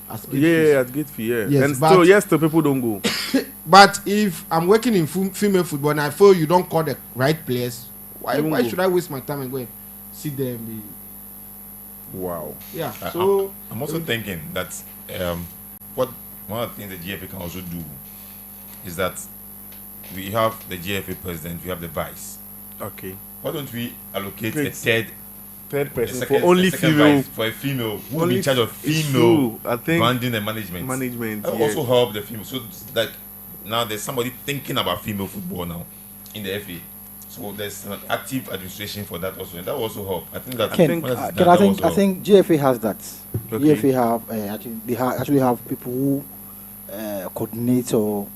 as gate fees. At gate fee, yeah. Yes, and still people don't go. But if I'm working in female football and I feel you don't call the right players, why should I waste my time and go and sit there and be? Wow. Yeah. So I'm also thinking that one of the things the GFA can also do is that we have the GFA president, we have the vice. Okay. Why don't we allocate Great. a third person for only female? Vice for a female who will Only be in charge of it's female true. I think branding and management. That will yeah. also help the female. So that now there's somebody thinking about female football now in the FA. So there's an active administration for that also, and that will also help. I think that. I think GFA has that. Okay. GFA have actually have people who coordinate or.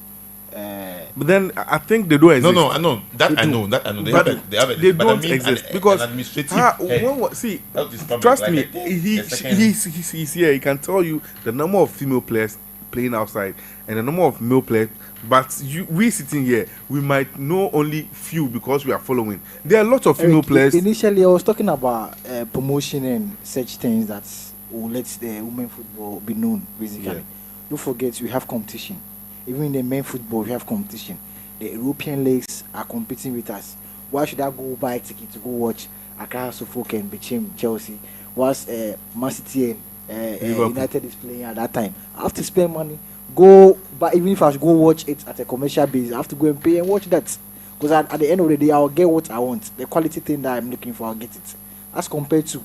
But then I think they don't exist. No, I know that. I know. They have they don't exist because an administrative head. see, That is public, trust like me, I think he's here. He can tell you the number of female players playing outside and the number of male players. But we sitting here, we might know only few because we are following. There are lots of female players. Initially, I was talking about promotion and such things that will let the women football be known. Basically, don't forget we have competition. Even in the men football, we have competition. The European leagues are competing with us. Why should I go buy a ticket to go watch Accra Suffolk and Bichim Chelsea? Whilst Man City and United is playing at that time? I have to spend money. Go, but even if I should go watch it at a commercial base, I have to go and pay and watch that. Because at the end of the day, I'll get what I want. The quality thing that I'm looking for, I'll get it. As compared to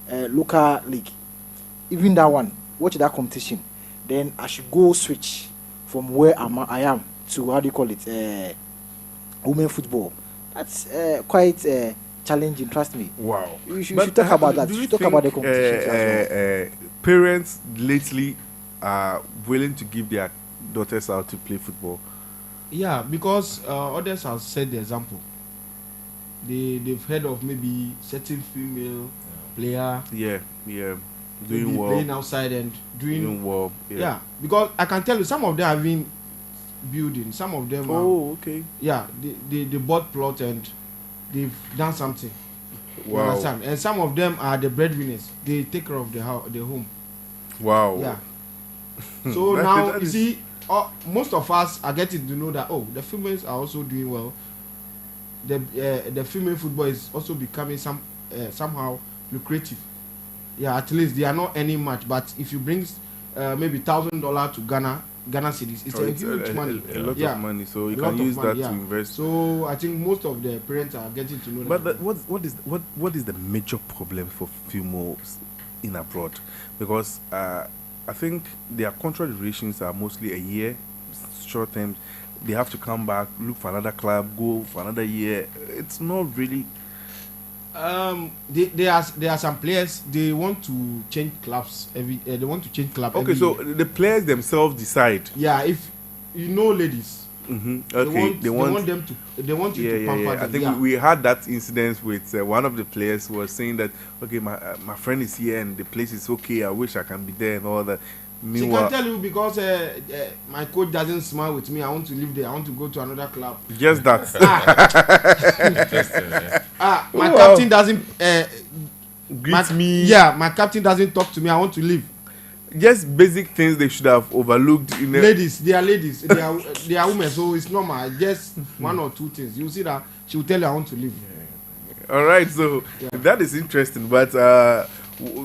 local league. Even that one, watch that competition. Then I should go switch from where I am to, how do you call it, women football. That's quite challenging, trust me. Wow. You should talk about that. You should talk about the competition as well. Parents lately are willing to give their daughters out to play football. Yeah, because others have set the example. They've heard of maybe certain female player. Yeah. Doing well. Playing outside and doing well. Yeah, because I can tell you some of them have been building. Some of them. Okay. Yeah, they bought plot and they've done something. You Wow. understand? And some of them are the breadwinners. They take care of the home. Wow. Yeah. So now you see, most of us are getting to know that the females are also doing well. The female football is also becoming somehow lucrative. Yeah, at least they are not any much. But if you bring maybe $1,000 to Ghana cedis, it's a huge money. A lot of money. So you can use that to invest. So I think most of the parents are getting to know. But what is the major problem for females in abroad? Because I think their contract durations are mostly a year, short term. They have to come back, look for another club, go for another year. It's not really. There are some players, they want to change clubs they want to change club. Okay, so the players themselves decide. Yeah, if you know, ladies. Mm-hmm. Okay, they want them to. They want you to pamper them. I think we had that incident with one of the players who was saying that, okay, my friend is here and the place is okay. I wish I can be there and all that. Meanwhile, she can tell you because my coach doesn't smile with me. I want to live there. I want to go to another club. Just that. My captain doesn't greet me. Yeah, my captain doesn't talk to me. I want to leave. just basic things they should have overlooked. Ladies, they are women, so it's normal. Just one or two things. You see that she will tell you I want to leave. All right, so that is interesting. But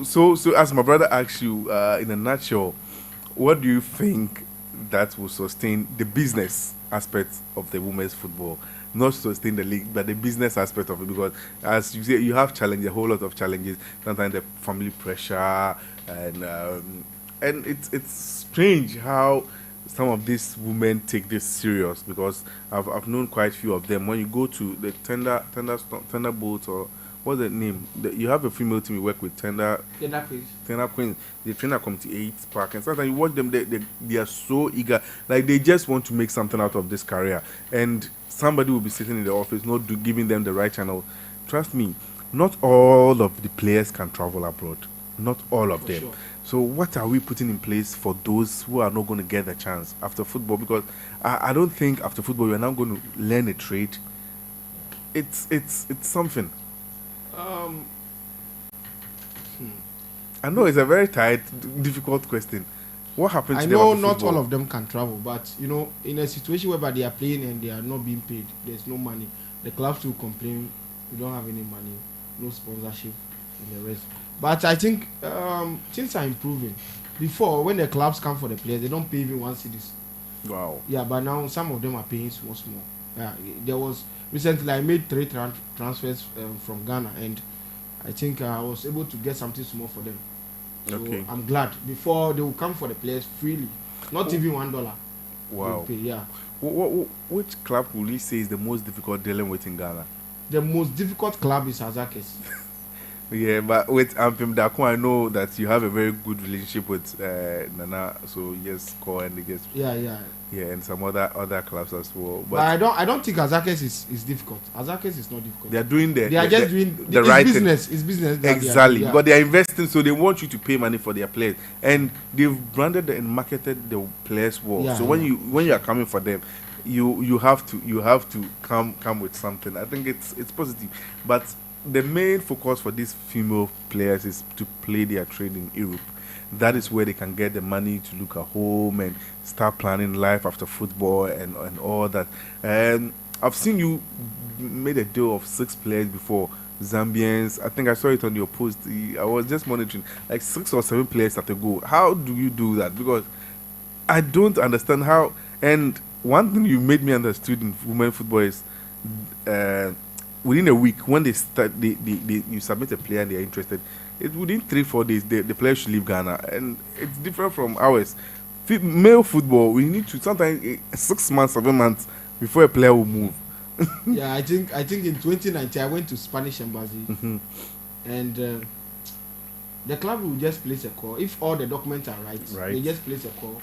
so as my brother asked you, in a nutshell, what do you think that will sustain the business aspect of the women's football? Not sustain the league, but the business aspect of it, because as you say, you have challenges, a whole lot of challenges. Sometimes the family pressure, and it's strange how some of these women take this serious, because I've known quite a few of them. When you go to the Thunderbolts, or what's the name? You have a female team you work with, Tender Queens. They train at Committee 8 Park, and sometimes you watch them. They are so eager, like they just want to make something out of this career. And somebody will be sitting in the office, not giving them the right channel. Trust me, not all of the players can travel abroad. Not all of them. Sure. So what are we putting in place for those who are not going to get the chance after football? Because I don't think after football you're now going to learn a trade. It's something. I know it's a very tight, difficult question. What happens? I know not all of them can travel, but in a situation whereby they are playing and they are not being paid, there's no money. The clubs will complain, we don't have any money, no sponsorship, and the rest. But I think things are improving. Before, when the clubs come for the players, they don't pay even 1 cedi. Wow. Yeah, but now some of them are paying small. Yeah, there was recently I made 3 transfers from Ghana, and I think I was able to get something small for them. So okay. I'm glad. Before they will come for the players freely, not even $1. Wow. Pay, yeah. Which club will you say is the most difficult dealing with in Ghana? The most difficult club is Azakes. Yeah, but with Ampim Dakon, I know that you have a very good relationship with Nana, so yes, call and they just and some other clubs as well. But I don't think Azakes is difficult. Azakes is not difficult. They are doing the right business. It's business. Exactly, because they are investing, so they want you to pay money for their players, and they've branded and marketed the players well. Yeah, so when you are coming for them, you have to come with something. I think it's positive, but the main focus for these female players is to play their trade in Europe. That is where they can get the money to look at home and start planning life after football and all that. And I've seen you made a deal of 6 players before, Zambians. I think I saw it on your post. I was just monitoring, like 6 or 7 players at a go. How do you do that? Because I don't understand how. And one thing you made me understood in women football is within a week, when they start, you submit a player and they are interested, within 3-4 days, the player should leave Ghana. And it's different from ours. Male football, we need to sometimes 6 months, 7 months before a player will move. Yeah, I think in 2019 I went to Spanish Embassy, and the club will just place a call. If all the documents are right, they just place a call.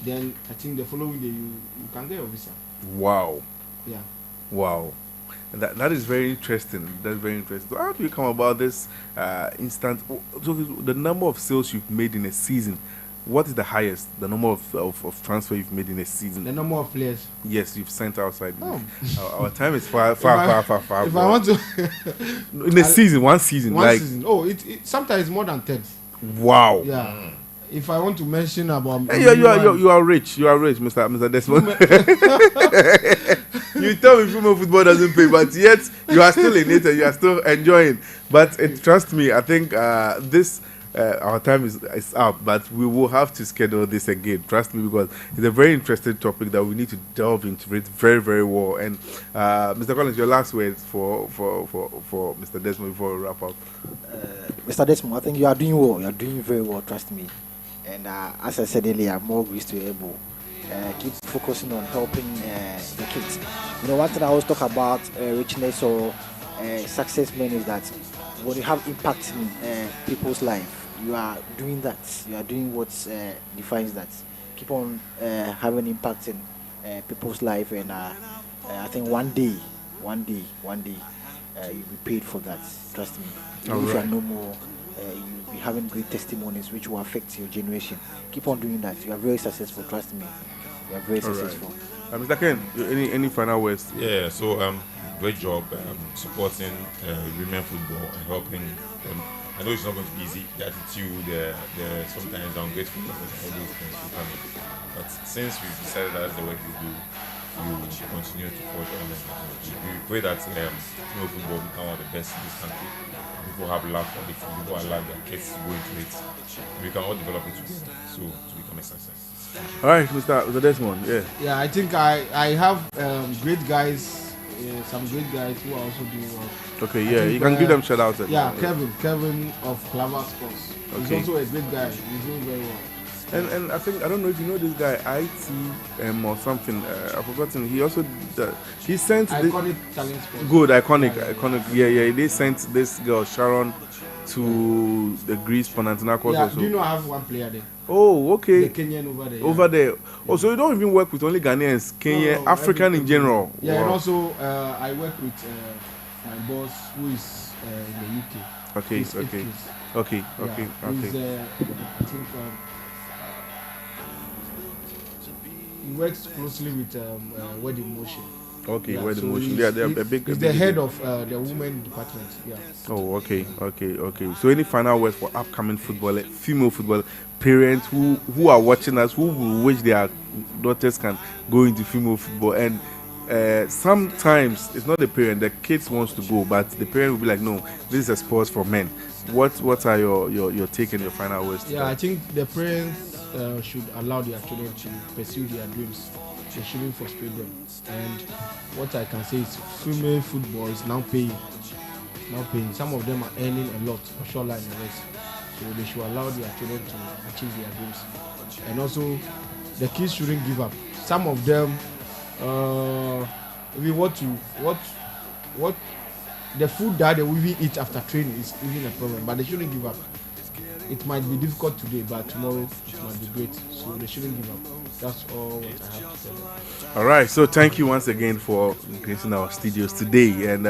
Then I think the following day you can get your visa. Wow. Yeah. Wow. That is very interesting. That's very interesting. So how do you come about this instant? So the number of sales you've made in a season, what is the highest? The number of transfer you've made in a season? The number of players? Yes, you've sent outside. Oh. Our time is far. If I want to, in a season, one season. Season. Oh, it sometimes more than 10. Wow. Yeah. If I want to mention about, you are rich. You are rich, Mr. Desmond. You tell me female football doesn't pay, but yet you are still in it and you are still enjoying. But trust me, I think this our time is up, but we will have to schedule this again. Trust me, because it's a very interesting topic that we need to delve into it very, very well. And Mr. Collins, your last words for Mr. Desmond before we wrap up. Mr. Desmond, I think you are doing well. You are doing very well. Trust me. And as I said earlier, more grace to you able. Keep focusing on helping the kids. One thing I always talk about richness or success men is that when you have impact in people's life, you are doing that. You are doing what defines that. Keep on having impact in people's life, and I think one day, you'll be paid for that. Trust me. If you are no more, you'll be having great testimonies which will affect your generation. Keep on doing that. You are very successful. Trust me. You are very successful. Mr. Ken, any final words? Yeah. So great job supporting women football and helping them I know it's not going to be easy. The attitude, the sometimes ungratefulness, all those things will come in. But since we've decided that's the work we do, we will continue to forge on and we pray that football become one of the best in this country. People have love for it, people allow their kids to go into it. We can all develop it together to become a success. All right, Mr. Desmond. Yeah. Yeah, I think I have great guys, some great guys who are also doing well. Okay, yeah, you can give them shout out. Yeah, Kevin of Claver Sports. He's also a great guy. He's doing very well. And I think, I don't know if you know this guy, ITM or something. I've forgotten. He also he sent Iconic Talent Sports. Good, iconic. Yeah. They sent this girl Sharon to the Greece Panathinaikos Yeah, also. do you know I have one player there? Oh, okay. The Kenyan over there. Over there. Oh, so you don't even work with only Ghanaians, Kenya, No, African in general. Yeah, Wow. and also I work with my boss who is in the UK. Okay, He's okay. Ipkiss. Okay. He's, I think he works closely with Wedding Motion. Okay, Yeah, where the so motion. he's- They're a big. He's the head of the women department. Yeah. Oh, okay. So, any final words for upcoming footballer, female football parents who are watching us, who will wish their daughters can go into female football? And sometimes it's not the parent; the kids wants to go, but the parent will be like, "No, this is a sport for men." What are your take and your final words? to Yeah, that? I think the parents should allow their children to pursue their dreams. They shouldn't frustrate them. And what I can say is female football is now paying. Some of them are earning a lot for sure like the rest. So they should allow their children to achieve their dreams. And also the kids shouldn't give up. Some of them maybe what the food that they will even eat after training is even a problem, but they shouldn't give up. It might be difficult today, but tomorrow it might be great. So they shouldn't give up. That's all what I have to say. All right, so thank you once again for gracing our studios today, and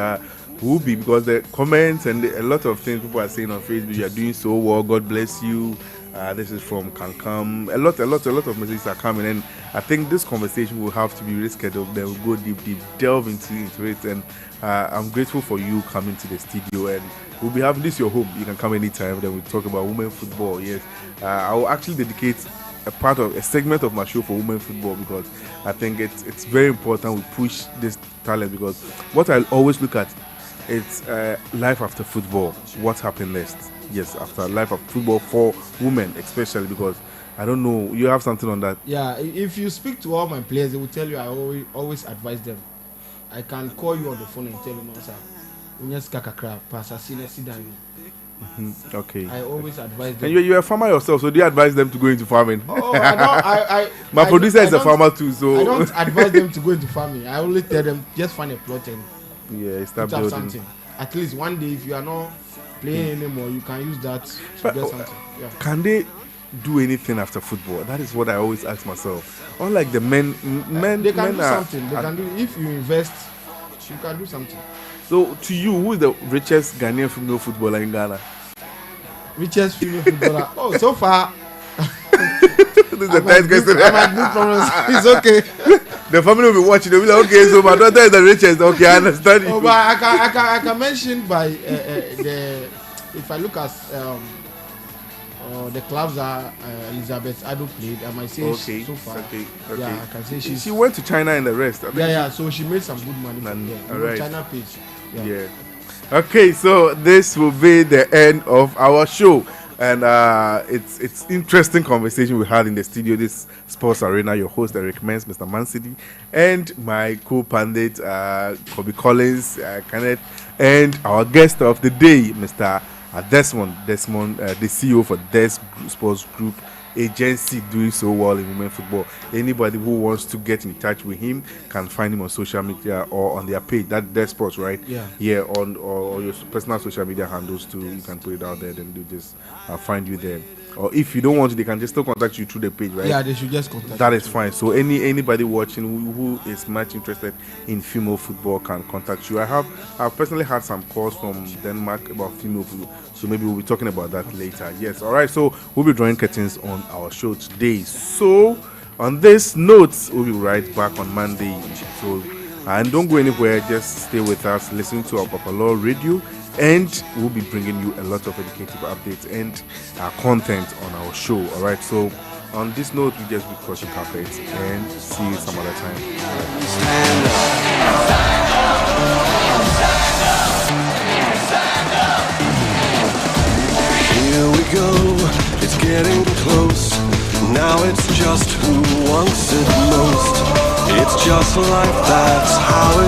we'll be, because the comments and a lot of things people are saying on Facebook, you are doing so well, God bless you. This is from Kankam. A lot of messages are coming, and I think this conversation will have to be rescheduled. Then we'll go deep, delve into it, and I'm grateful for you coming to the studio, and we'll be having this your home. You can come anytime. Then we'll talk about women football. Yes, I will actually dedicate a segment of my show for women football, because I think it's very important we push this talent, because what I always look at, it's life after football. What happened next? Yes, after life of football for women, especially, because I don't know, you have something on that. Yeah, if you speak to all my players, they will tell you I always advise them. I can call you on the phone and tell you, no, sir, Okay. I always advise them. And you're a farmer yourself, so do you advise them to go into farming? Oh, I My producer is a don't- farmer too, so I don't advise them to go into farming. I only tell them just find a plot and yeah, start put up building. something. At least one day, if you are not playing anymore, you can use that to But, get something. Yeah. Can they do anything after football? That is what I always ask myself. Unlike the men, They can men do are, something. They can do, if you invest, you can do something. So, to you, who is the richest Ghanaian female footballer in Ghana? Richest female footballer. Oh, so far, This is the tight question. I might do problems. It's okay. The family will be watching. They'll be like, okay, so my daughter is the richest. Okay, I understand you. Oh, but I can mention by if I look at the clubs that Elizabeth Ado played, I might say Okay, so far. okay. Yeah, I can say She went to China and the rest. I think yeah. So she made some good money from there. all You know, right. China page. Yeah. Yeah. Okay, so this will be the end of our show, and it's interesting conversation we had in the studio. This Sports Arena. Your host Eric Mens, Mr. Mansidi, and my co-pandit Kobe Collins, Kenneth, and our guest of the day, Mr. Desmond, the CEO for Des Sports Group Agency, doing so well in women football. Anybody who wants to get in touch with him can find him on social media or on their page. That Des Sports, right? Yeah. on or your personal social media handles too. You can put it out there, then they just find you there. Or if you don't want to, they can just still contact you through the page, right? Yeah, they should just contact. That me is too. fine. So anybody watching who is much interested in female football can contact you. I've personally had some calls from Denmark about female football, so maybe we'll be talking about that later. Yes, all right. So we'll be drawing curtains on our show today. So on this note, we'll be right back on Monday. So And don't go anywhere, just stay with us, listen to our Papa Law Radio, and we'll be bringing you a lot of educative updates and content on our show. All right, so on this note, we just be crushing carpets and see you some other time. Here we go, it's getting close. Now it's just who wants it most. It's just life, that's how it